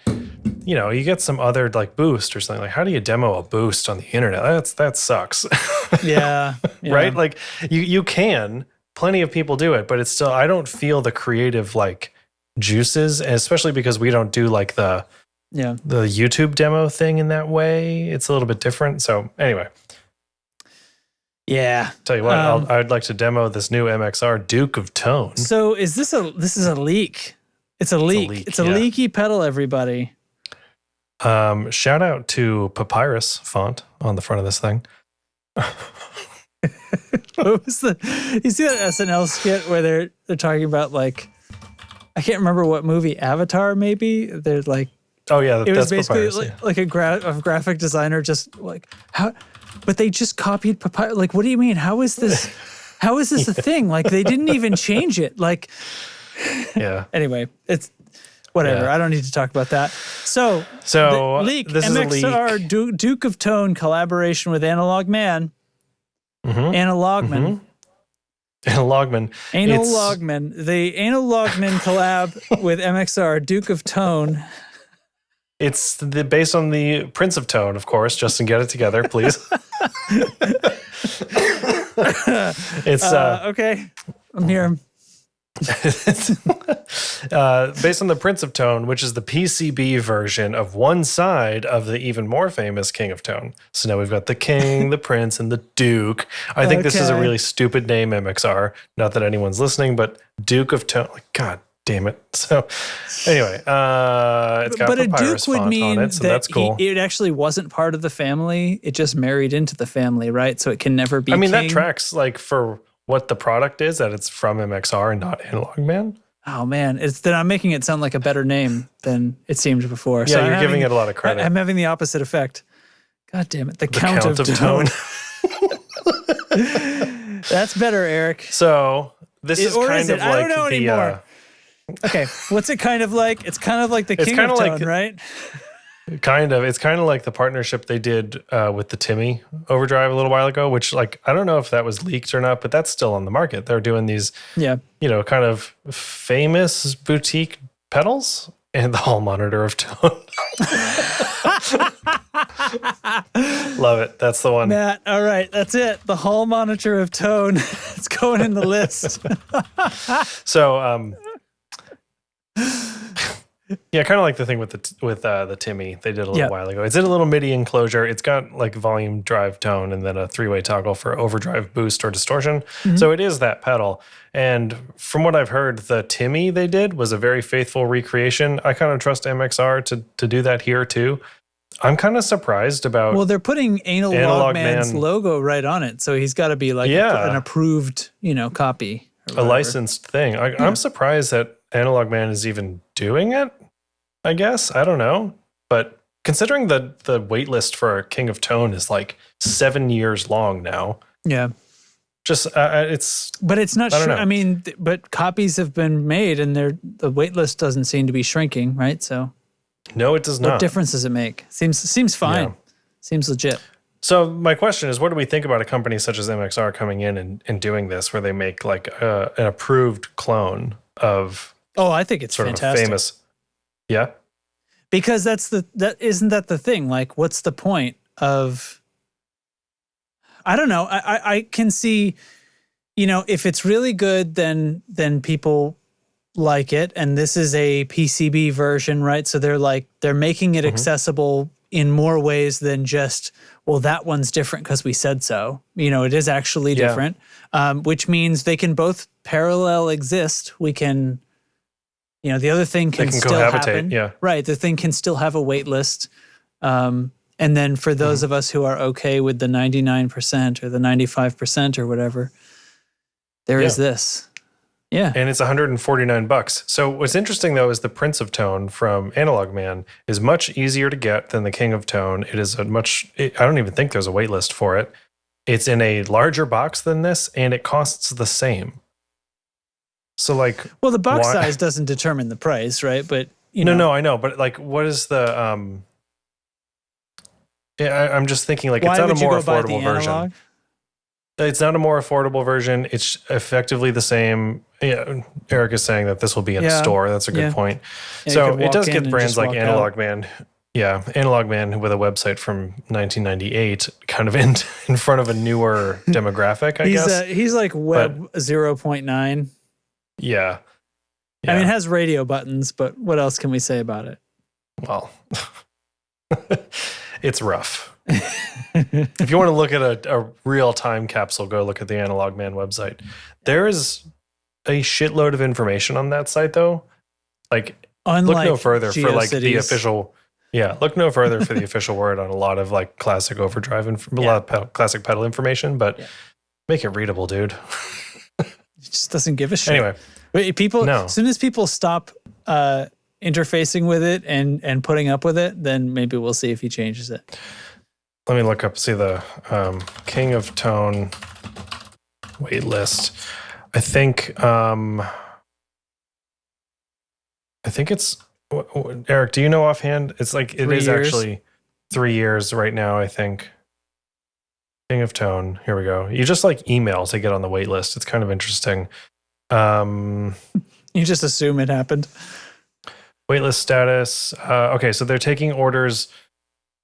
you get some other like boost or something. Like, how do you demo a boost on the internet? That sucks. Yeah. Right? Like you can. Plenty of people do it, but it's still, I don't feel the creative like juices, especially because we don't do like the YouTube demo thing in that way. It's a little bit different. So anyway. Yeah. Tell you what, I'd like to demo this new MXR Duke of Tone. So this is a leak. It's a leak. It's a leaky pedal, everybody. Shout out to Papyrus font on the front of this thing. What was you see that SNL skit where they're talking about like, I can't remember what movie, Avatar maybe? They're like, oh yeah, it was basically Papyrus, like a graphic designer just like, how, but they just copied Papyrus. Like, what do you mean? How is this a thing? Like they didn't even change it. Like, anyway, it's whatever. Yeah. I don't need to talk about that. So the leak, this MXR is a leak. Duke of Tone collaboration with Analog Man. Mm-hmm. Analogman. Analogman. Analogman. The Analogman collab with MXR Duke of Tone. It's based on the Prince of Tone, of course. Justin, get it together, please. It's okay. I'm here. Based on the Prince of Tone, which is the PCB version of one side of the even more famous King of Tone. So now we've got the King, the Prince, and the Duke. I think this is a really stupid name, MXR. Not that anyone's listening, but Duke of Tone. Like, God damn it. So anyway, it's got Papyrus font on it, so that's cool. It actually wasn't part of the family. It just married into the family, right? So it can never be King. That tracks like for what the product is, that it's from MXR and not Analog Man. Oh man, then I'm making it sound like a better name than it seemed before. Yeah, so you're giving it a lot of credit. I'm having the opposite effect. God damn it, the Count of Tone. That's better, Eric. So this is kind of like I don't know anymore. Okay, what's it kind of like? It's kind of like the King of Tone, right? Kind of. It's kind of like the partnership they did with the Timmy overdrive a little while ago, which like I don't know if that was leaked or not, but that's still on the market. They're doing these, kind of famous boutique pedals and the hall monitor of tone. Love it. That's the one. Matt, all right, that's it. The hall monitor of tone. It's going in the list. So, yeah, kind of like the thing with the Timmy they did a little while ago. It's in a little MIDI enclosure. It's got like volume, drive, tone, and then a 3-way toggle for overdrive, boost, or distortion. So it is that pedal. And from what I've heard, the Timmy they did was a very faithful recreation. I kind of trust MXR to do that here too. I'm kind of surprised about. Well, they're putting Analog Man's logo right on it, so he's got to be like an approved, copy, a licensed thing. I'm surprised that Analog Man is even doing it. I guess I don't know, but considering the wait list for King of Tone is like 7 years long now. Yeah, just it's. But it's not sure. I mean, but copies have been made, and the wait list doesn't seem to be shrinking, right? So. No, it does not. What difference does it make? Seems fine. Yeah. Seems legit. So my question is, what do we think about a company such as MXR coming in and doing this, where they make like an approved clone of? Oh, I think it's sort fantastic. Of a famous. Yeah. Because isn't that the thing? Like, what's the point of? I don't know. I can see, if it's really good, then people like it, and this is a PCB version, right? So they're making it accessible in more ways than just, well, that one's different because we said so. It is actually different, which means they can both parallel exist. We can, the other thing can still happen. Yeah. Right. The thing can still have a wait list. And then for those of us who are okay with the 99% or the 95% or whatever, there is this. Yeah. And it's $149. So what's interesting though is the Prince of Tone from Analog Man is much easier to get than the King of Tone. It is I don't even think there's a wait list for it. It's in a larger box than this and it costs the same. So like, well, the box size doesn't determine the price, right? But No, I know, but like what is the I'm just thinking like it's not a more affordable version. It's not a more affordable version. It's effectively the same. Yeah, Eric is saying that this will be in store. That's a good point. Yeah, so it does get brands like Analog Man. Yeah, Analog Man with a website from 1998 kind of in front of a newer demographic, I guess. He's like Web 0.9. Yeah. I mean, it has radio buttons, but what else can we say about it? Well, it's rough. If you want to look at a real time capsule, go look at the Analog Man website. There is a shitload of information on that site, though. Like, look no further for like the official. Yeah, look no further for the official word on a lot of like classic overdrive and a lot of classic pedal information. But make it readable, dude. It just doesn't give a shit. Anyway, as soon as people stop interfacing with it and putting up with it, then maybe we'll see if he changes it. Let me look up, see the King of Tone wait list. I think it's, Eric, do you know offhand? It's like, it is actually 3 years right now, I think. King of Tone, here we go. You just like email to get on the wait list. It's kind of interesting. You just assume it happened. Waitlist status. Okay, so they're taking orders.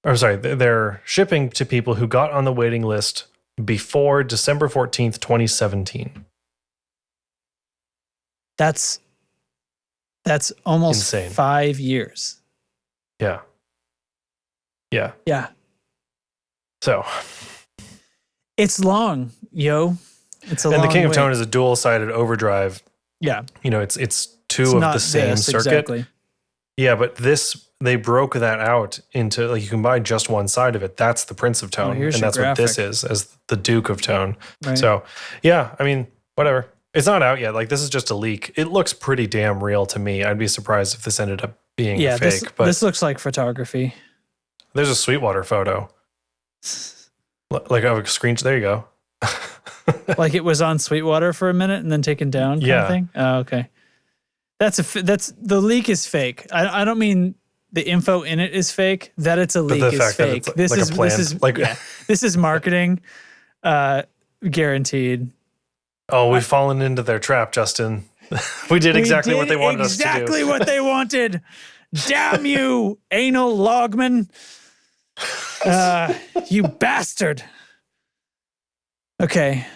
They're shipping to people who got on the waiting list before December 14th, 2017. That's almost insane. 5 years. Yeah. So it's long, yo. It's a long and the King of wait. Tone is a dual-sided overdrive. Yeah. It's two of the same circuit. Exactly. Yeah, but this, they broke that out into, like, you can buy just one side of it. That's the Prince of Tone. And that's what this is, as the Duke of Tone. Right. So, yeah, I mean, whatever. It's not out yet. Like, this is just a leak. It looks pretty damn real to me. I'd be surprised if this ended up being fake. This looks like photography. There's a Sweetwater photo. Like a screen. There you go. Like it was on Sweetwater for a minute and then taken down kind of thing? Oh, okay. That's the leak is fake. I don't mean the info in it is fake, that it's a leak is fake. This is marketing, guaranteed. Oh, we've fallen into their trap, Justin. We did exactly what they wanted us to do. Exactly what they wanted. Damn you, anal logman. You bastard. Okay.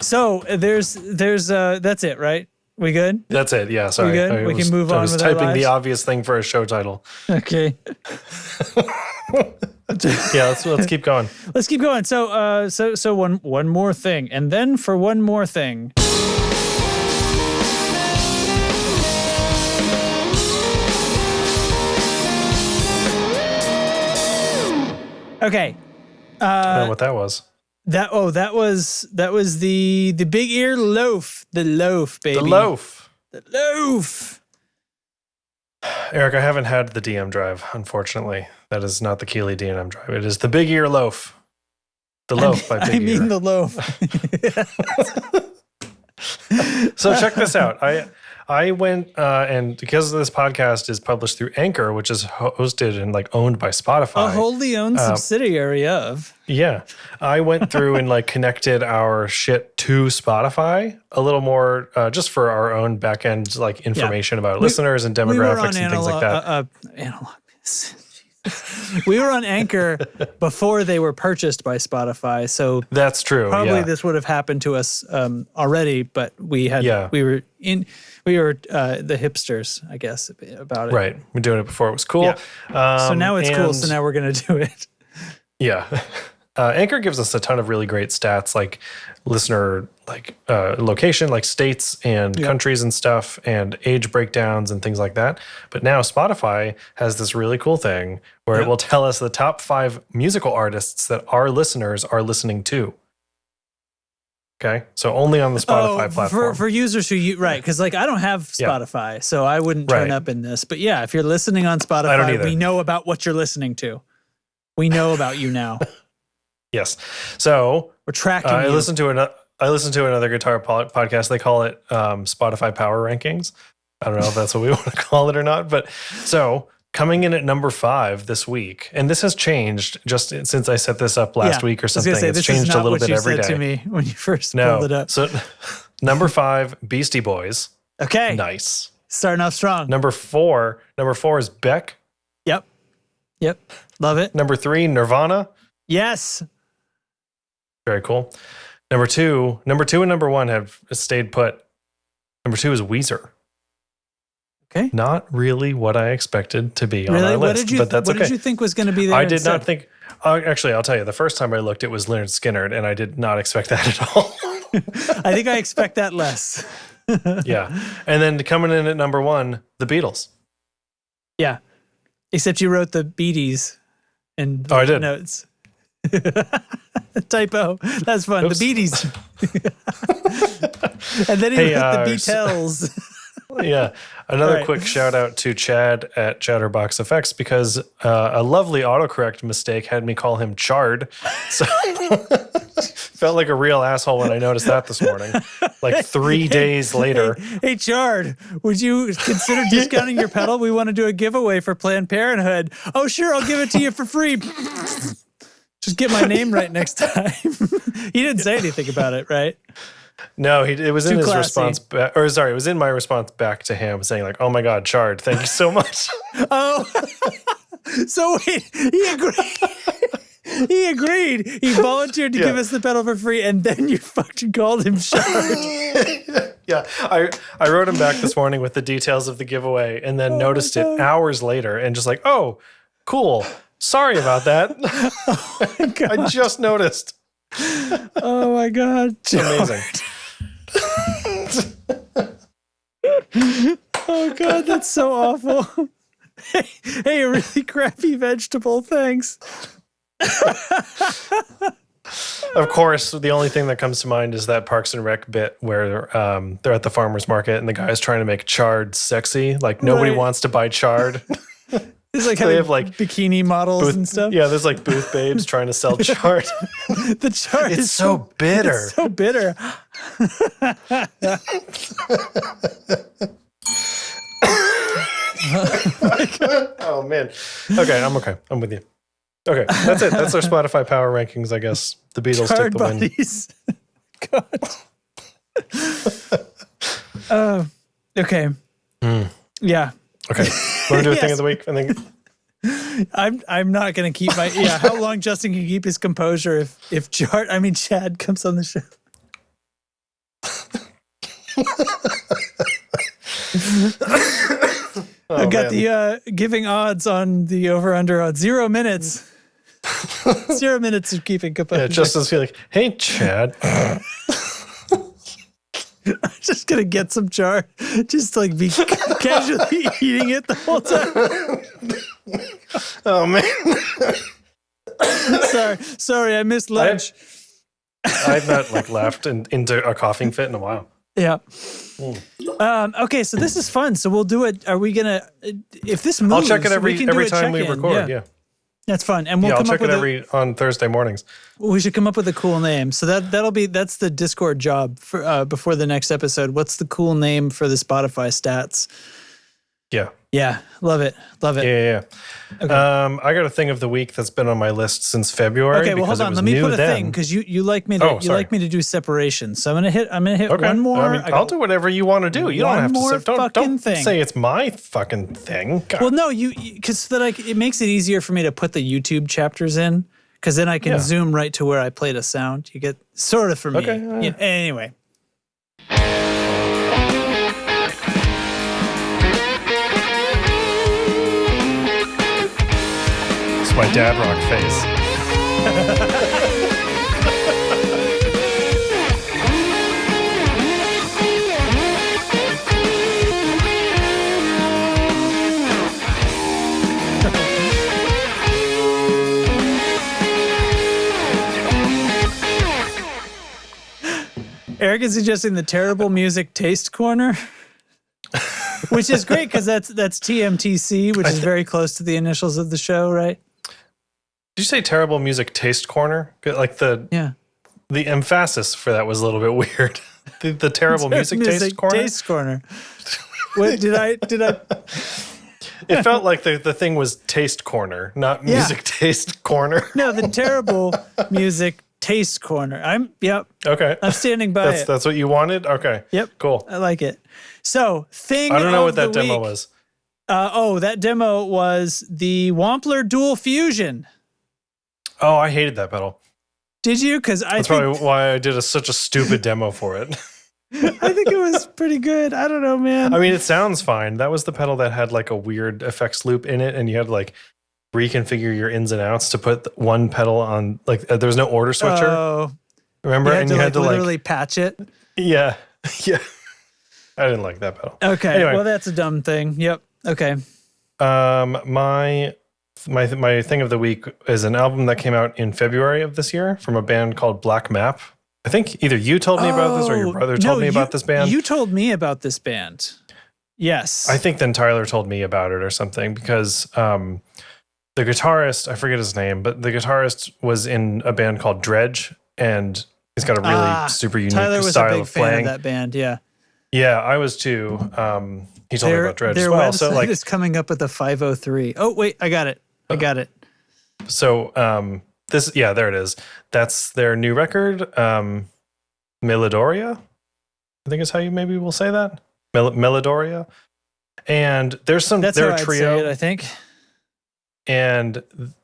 So there's that's it, right? We good? That's it. Yeah, sorry. We good? We can move on. I was typing the obvious thing for a show title. Okay. Yeah, let's keep going. Let's keep going. So one more thing, and then for one more thing. Okay. I don't know what that was. That was the big ear loaf. The loaf, baby. The loaf. The loaf. Eric, I haven't had the DM drive, unfortunately. That is not the Keeley DM drive. It is the big ear loaf. The loaf by Big Ear. The loaf. So check this out. I went and because this podcast is published through Anchor, which is hosted and like owned by Spotify, a wholly owned subsidiary of. Yeah, I went through and like connected our shit to Spotify a little more, just for our own back end like information about listeners and demographics and things like that. Analog. We were on Anchor before they were purchased by Spotify, so that's true. Probably this would have happened to us already, but we were the hipsters, I guess, about it. Right, we're doing it before it was cool. Yeah. So now it's cool. So now we're gonna do it. Yeah. Anchor gives us a ton of really great stats, like listener, like location, like states and countries and stuff, and age breakdowns and things like that. But now Spotify has this really cool thing where it will tell us the top 5 musical artists that our listeners are listening to. Okay, so only on the Spotify platform. For users who right, because like I don't have Spotify, so I wouldn't turn up in this. But yeah, if you're listening on Spotify, we know about what you're listening to. We know about you now. Yes. So we're tracking. I listened to another guitar podcast. They call it Spotify Power Rankings. I don't know if that's what we want to call it or not. But so coming in at number 5 this week, and this has changed just since I set this up last week or something. It's changed a little bit every day. To me when you first pulled it up. So number 5, Beastie Boys. Okay. Nice. Starting off strong. Number 4 is Beck. Yep. Love it. Number 3, Nirvana. Yes. Very cool. Number two and number 1 have stayed put. Number 2 is Weezer. Okay. Not really what I expected to be on our list, but that's okay. What did you think was going to be there? I did not think. Actually, I'll tell you. The first time I looked, it was Lynyrd Skynyrd, and I did not expect that at all. I think I expect that less. Yeah, and then coming in at number 1, the Beatles. Yeah, except you wrote the Beaties in I did. notes. Typo. That's fun. Oops. The Beaties. And then he wrote the Beatles. Yeah. Another quick shout out to Chad at Chatterbox Effects because a lovely autocorrect mistake had me call him Chard. So felt like a real asshole when I noticed that this morning. Like 3 days later. Hey, Chard, would you consider discounting your pedal? We want to do a giveaway for Planned Parenthood. Oh, sure. I'll give it to you for free. Just get my name right next time. He didn't say anything about it, right? No, it was in his classy. response, it was in my response back to him saying like, "Oh my God, Chard, thank you so much." Oh, so wait, he agreed. He agreed. He volunteered to give us the pedal for free, and then you fucking called him Chard. Yeah, I wrote him back this morning with the details of the giveaway, and then noticed it hours later, and just like, "Oh, cool. Sorry about that." Oh my God. I just noticed. Oh my God. Amazing. Oh God, that's so awful. Hey, a really crappy vegetable, thanks. Of course, the only thing that comes to mind is that Parks and Rec bit where they're at the farmer's market and the guy's trying to make chard sexy. Like nobody wants to buy chard. It's like so they have like bikini models and stuff. Yeah, there's like booth babes trying to sell chard. The chard is so bitter. It's so bitter. Oh man. Okay, I'm okay. I'm with you. Okay, that's it. That's our Spotify power rankings, I guess. The Beatles Card take the win. buddies. God. Okay. Yeah. Okay. Want to do a thing of the week? I think. I'm not gonna keep my how long Justin can keep his composure if Chad comes on the show. I've got the giving odds on the over under on 0 minutes. 0 minutes of keeping composure. Yeah, Justin's feel like, hey Chad. I'm just gonna get some jar, just like be casually eating it the whole time. Oh man. Sorry, I missed lunch. I've not laughed into a coughing fit in a while. Yeah. Okay, so this is fun. So we'll do it. Are we gonna? If this moves, I'll check it every time we check-in. record. Yeah. That's fun, and we'll I'll come check up it with on Thursday mornings. We should come up with a cool name. So that's the Discord job for before the next episode. What's the cool name for the Spotify stats? Yeah. Yeah, love it. Yeah. Okay. I got a thing of the week that's been on my list since February. Okay, well hold on. Let me put a thing because you like me to do separation. So I'm gonna hit one more. I'll do whatever you want to do. You don't have to don't thing. say it's my fucking thing. God. Well, no, because it makes it easier for me to put the YouTube chapters in because then I can zoom right to where I played a sound. You get sort of for me. Okay. Anyway. My dad rock face. Eric is suggesting the terrible music taste corner, which is great because that's TMTC, which is very close to the initials of the show, right? Did you say terrible music taste corner? Like the emphasis for that was a little bit weird. The terrible music taste corner. Taste corner. What did I? It felt like the thing was taste corner, not music taste corner. No, the terrible music taste corner. Okay. I'm standing by it. That's what you wanted? Okay. Yep. Cool. I like it. So I don't know what that demo was. That demo was the Wampler Dual Fusion. Oh, I hated that pedal. Did you? Because that's probably why I did such a stupid demo for it. I think it was pretty good. I don't know, man. I mean, it sounds fine. That was the pedal that had like a weird effects loop in it, and you had to like reconfigure your ins and outs to put one pedal on. Like there was no order switcher. Oh, remember? You had to literally patch it. Yeah, yeah. I didn't like that pedal. Okay, anyway. Well, that's a dumb thing. Yep. Okay. My thing of the week is an album that came out in February of this year from a band called Black Map. I think either you told me about this or your brother told me about this band. You told me about this band. Yes. I think then Tyler told me about it or something because the guitarist, I forget his name, but the guitarist was in a band called Dredge, and he's got a really super unique style of playing. Tyler was a big fan of that band, yeah. Yeah, I was too. He told me about Dredge as well. Their website is coming up with a 503. Oh, wait, I got it. So there it is. That's their new record, Melodoria. I think is how you maybe will say that. Melodoria. And they're a trio. I'd say it, I think. And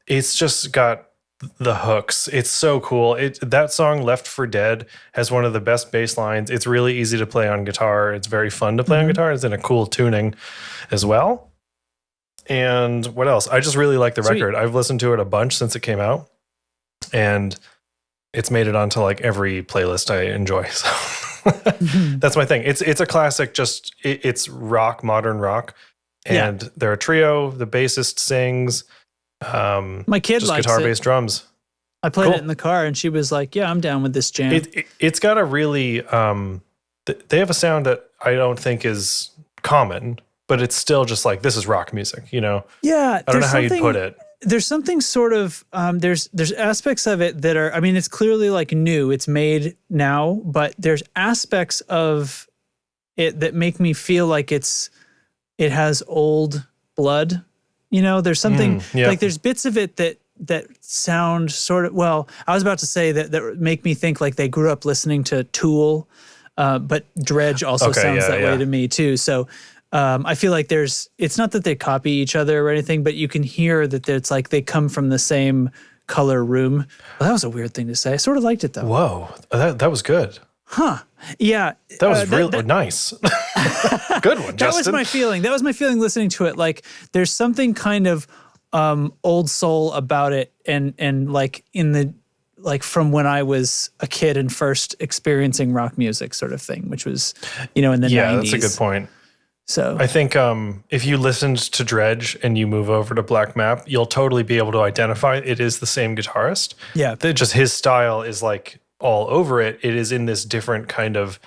it's just got the hooks. It's so cool. That song Left for Dead has one of the best bass lines. It's really easy to play on guitar. It's very fun to play on guitar. It's in a cool tuning as well. And what else? I just really like the record. I've listened to it a bunch since it came out, and it's made it onto like every playlist I enjoy. So that's my thing. It's a classic. Just it's rock, modern rock, and they're a trio. The bassist sings. My kid just likes guitar, it. bass, drums. I played it in the car, and she was like, "Yeah, I'm down with this jam." It's got a really. They have a sound that I don't think is common. But it's still just like, this is rock music, you know? Yeah. I don't know how you'd put it. There's something sort of, there's aspects of it that are, I mean, it's clearly like new, it's made now, but there's aspects of it that make me feel like it has old blood. You know, there's something yeah. like there's bits of it that sound sort of, well, I was about to say that make me think like they grew up listening to Tool, but Dredge also sounds that way to me too. So I feel like it's not that they copy each other or anything, but you can hear that it's like they come from the same color room. Well, that was a weird thing to say. I sort of liked it though. Whoa, that was good. Huh. Yeah. That was really nice. Good one, Justin. That was my feeling. That was my feeling listening to it. Like there's something kind of old soul about it and like from when I was a kid and first experiencing rock music sort of thing, which was, in the 90s. Yeah, that's a good point. So I think if you listened to Dredge and you move over to Black Map, you'll totally be able to identify it is the same guitarist. Yeah. Just his style is like all over it. It is in this different kind of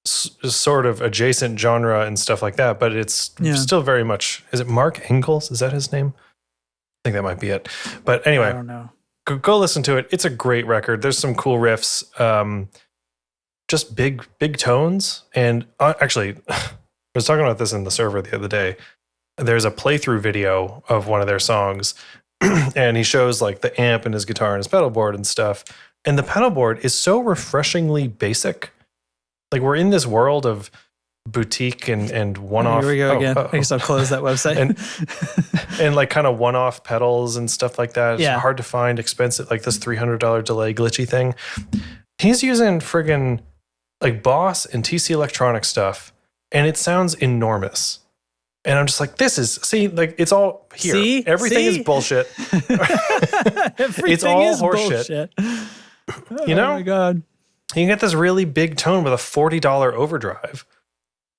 sort of adjacent genre and stuff like that, but it's still very much, is it Mark Engels? Is that his name? I think that might be it. But anyway, I don't know. Go listen to it. It's a great record. There's some cool riffs, just big tones. And actually, I was talking about this in the server the other day. There's a playthrough video of one of their songs, and he shows like the amp and his guitar and his pedal board and stuff. And the pedal board is so refreshingly basic. Like we're in this world of boutique and one-off. Here we go again. I guess I'll close that website. and like kind of one-off pedals and stuff like that. It's hard to find, expensive, like this $300 delay glitchy thing. He's using friggin' like Boss and TC Electronic stuff, and it sounds enormous. And I'm just like, like it's all here. See? Everything is bullshit. It's all horseshit. Oh my God. You can get this really big tone with a $40 overdrive.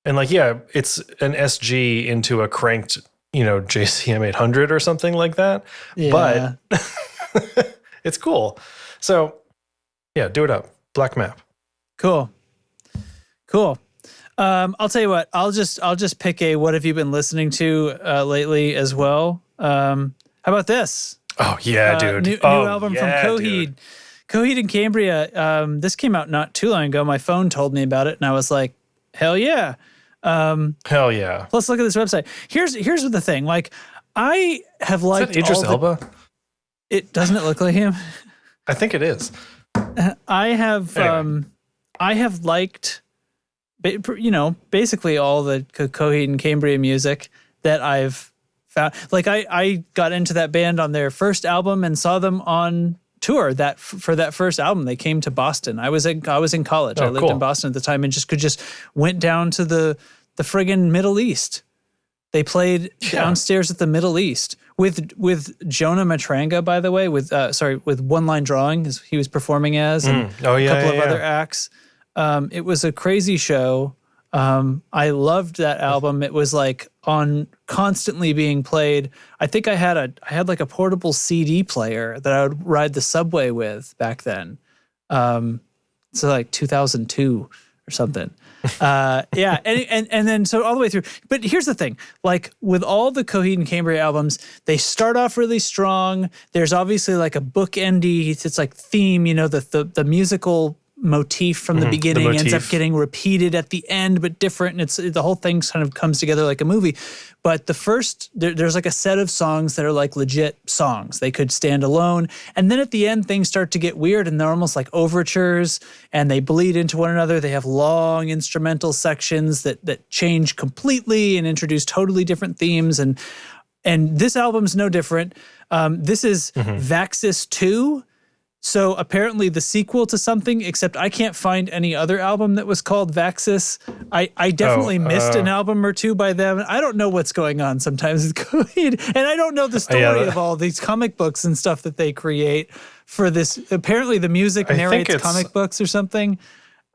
And like, it's an SG into a cranked, JCM 800 or something like that. Yeah. But it's cool. So yeah, do it up. Black Map. Cool. I'll tell you what, I'll just pick a what have you been listening to lately as well. How about this? Oh yeah, dude. New album from Coheed. Coheed and Cambria. This came out not too long ago. My phone told me about it and I was like, hell yeah. Hell yeah. Let's look at this website. Here's the thing. Like I have liked is that Idris Elba? It doesn't it look like him? I think it is. I have liked basically all the Coheed and Cambria music that I've found. Like I got into that band on their first album and saw them on tour for that first album. They came to Boston. I was in college. I lived in Boston at the time and just went down to the friggin' Middle East. They played downstairs at the Middle East with Jonah Matranga, by the way, with One Line Drawing, as he was performing as, and a couple of other acts. It was a crazy show. I loved that album. It was like constantly being played. I think I had like a portable CD player that I would ride the subway with back then. So like 2002 or something. And then so all the way through. But here's the thing, like with all the Coheed and Cambria albums, they start off really strong. There's obviously like a bookendy, it's like theme, the musical motif from the beginning ends up getting repeated at the end, but different. And the whole thing kind of comes together like a movie. But the first, there's like a set of songs that are like legit songs. They could stand alone. And then at the end, things start to get weird and they're almost like overtures and they bleed into one another. They have long instrumental sections that change completely and introduce totally different themes. And this album's no different. This is Vaxis 2. So apparently the sequel to something, except I can't find any other album that was called Vaxis. I definitely missed an album or two by them. I don't know what's going on sometimes with Coheed. And I don't know the story of all these comic books and stuff that they create for this. Apparently the music narrates comic books or something.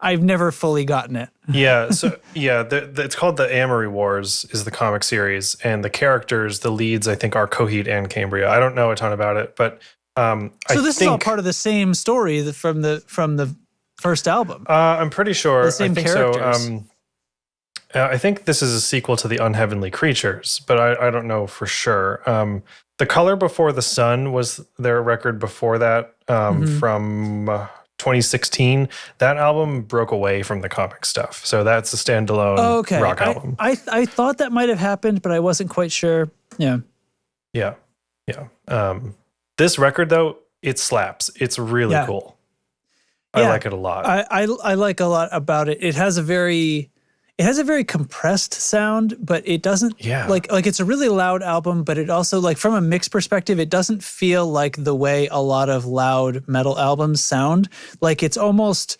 I've never fully gotten it. Yeah, so it's called the Amory Wars is the comic series. And the characters, the leads, I think are Coheed and Cambria. I don't know a ton about it, but so this is all part of the same story from the first album. I'm pretty sure. The same characters. So. I think this is a sequel to the Unheavenly Creatures, but I don't know for sure. The Color Before the Sun was their record before that from 2016. That album broke away from the comic stuff, so that's a standalone rock album. I thought that might have happened, but I wasn't quite sure. Yeah. Yeah. This record though, it slaps. It's really cool. I like it a lot. I like a lot about it. It has a very compressed sound, but it doesn't like it's a really loud album, but it also, like, from a mix perspective, it doesn't feel like the way a lot of loud metal albums sound. Like, it's almost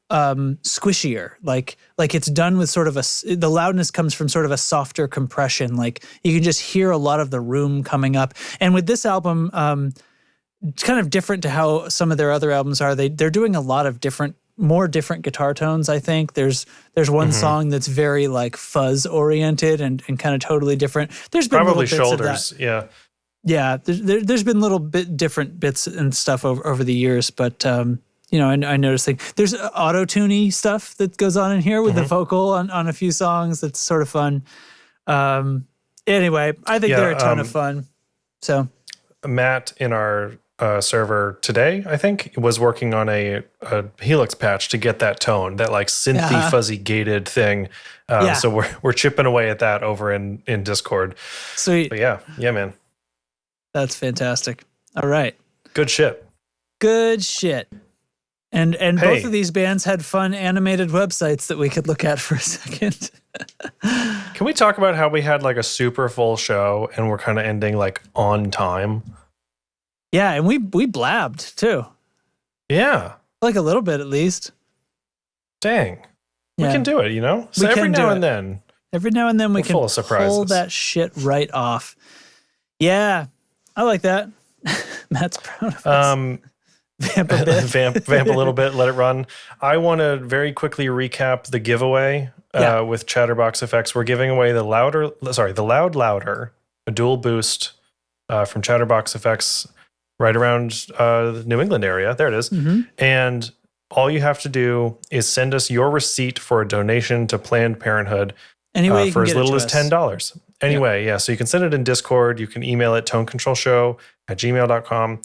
squishier. Like it's done with sort of the loudness comes from sort of a softer compression. Like, you can just hear a lot of the room coming up. And with this album, it's kind of different to how some of their other albums are. They're doing a lot of more different guitar tones, I think. There's one song that's very, like, fuzz oriented and kind of totally different. There's been probably little bits shoulders, of that. Yeah. There's been little different bits and stuff over the years, but I noticed there's auto-tuney stuff that goes on in here with the vocal on a few songs. That's sort of fun. Anyway, I think they're a ton of fun. So Matt in our server today, I think, was working on a Helix patch to get that tone, that like synthy fuzzy gated thing. So we're chipping away at that over in Discord. Sweet. But yeah, man. That's fantastic. All right. Good shit. And both of these bands had fun animated websites that we could look at for a second. Can we talk about how we had like a super full show and we're kind of ending like on time? Yeah, and we blabbed too. Yeah. Like a little bit at least. Dang. We can do it, So every now and then we can full of surprises. Pull that shit right off. Yeah. I like that. Matt's proud of us. Vamp a bit. Vamp a little bit, let it run. I want to very quickly recap the giveaway with Chatterbox Effects. We're giving away the Loud Louder, a dual boost from Chatterbox Effects right around the New England area. There it is. Mm-hmm. And all you have to do is send us your receipt for a donation to Planned Parenthood for as little as $10. Anyway, so you can send it in Discord. You can email it tonecontrolshow@gmail.com.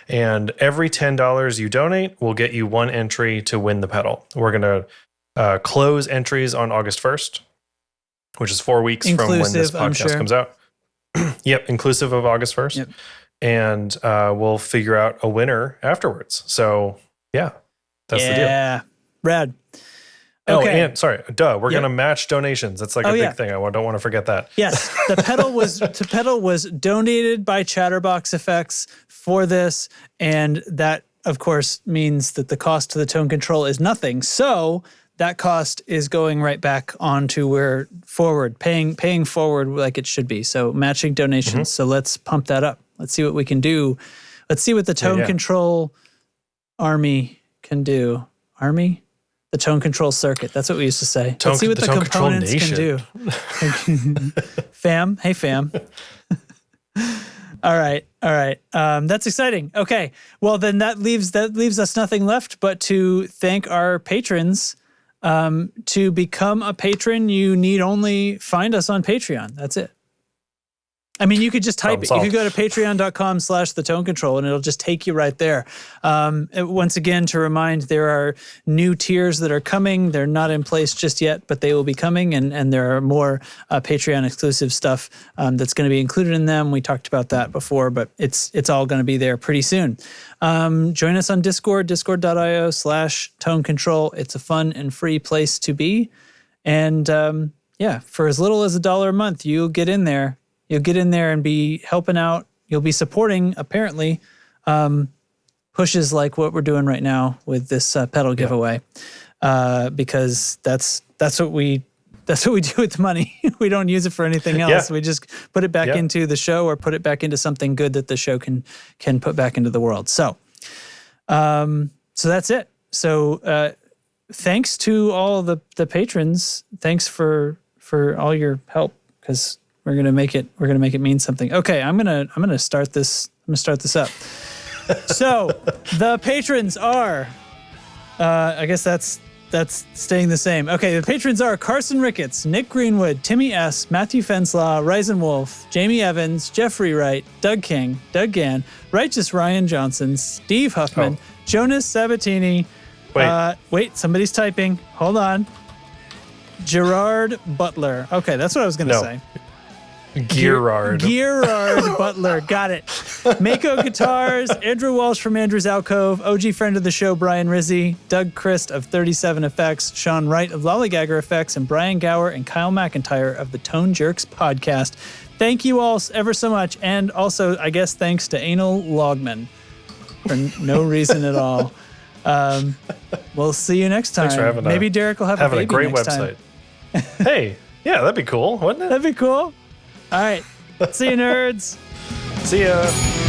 And every $10 you donate will get you one entry to win the pedal. We're going to close entries on August 1st, which is 4 weeks from when this podcast comes out. Yep, inclusive of August 1st. Yep. And we'll figure out a winner afterwards. So, that's the deal. Yeah, rad. Okay. Oh, and sorry, we're going to match donations. That's like a big thing. I don't want to forget that. Yes, the pedal was donated by Chatterbox Effects for this, and that, of course, means that the cost to the tone control is nothing. So that cost is going right back onto paying forward like it should be. So matching donations. Mm-hmm. So let's pump that up. Let's see what we can do. Let's see what the tone control army can do. Army? The tone control circuit. That's what we used to say. Let's see what the components can do. Fam. Hey, fam. All right. That's exciting. Okay. Well, then that leaves us nothing left but to thank our patrons. To become a patron, you need only find us on Patreon. That's it. I mean, you could just type it. You could go to patreon.com/thetonecontrol and it'll just take you right there. Once again, to remind, there are new tiers that are coming. They're not in place just yet, but they will be coming. And there are more Patreon exclusive stuff that's going to be included in them. We talked about that before, but it's all going to be there pretty soon. Join us on Discord, discord.io/tonecontrol. It's a fun and free place to be. And for as little as $1 a month, you'll get in there. You'll get in there and be helping out. You'll be supporting, apparently, pushes like what we're doing right now with this pedal giveaway, because that's what we do with the money. We don't use it for anything else. Yeah. We just put it back into the show or put it back into something good that the show can put back into the world. So that's it. So thanks to all the patrons. Thanks for all your help, because we're gonna make it mean something. Okay, I'm gonna start this. I'm gonna start this up. So the patrons are, I guess that's staying the same. Okay, the patrons are Carson Ricketts, Nick Greenwood, Timmy S, Matthew Fenslaw, Ryzen Wolf, Jamie Evans, Jeffrey Wright, Doug King, Doug Gann, Righteous Ryan Johnson, Steve Huffman, Jonas Sabatini. Wait, somebody's typing. Hold on. Gerard Butler. Okay, that's what I was gonna say. Gerard Butler. Got it. Mako Guitars, Andrew Walsh from Andrew's Alcove, OG friend of the show, Brian Rizzi, Doug Christ of 37 Effects, Sean Wright of Lollygagger Effects, and Brian Gower and Kyle McIntyre of the Tone Jerks podcast. Thank you all ever so much. And also, I guess, thanks to Anal Logman for no reason at all. We'll see you next time. Thanks for having Maybe Derek will have a baby great next website. time. Hey, yeah, that'd be cool, wouldn't it? That'd be cool. All right. See you, nerds. See ya.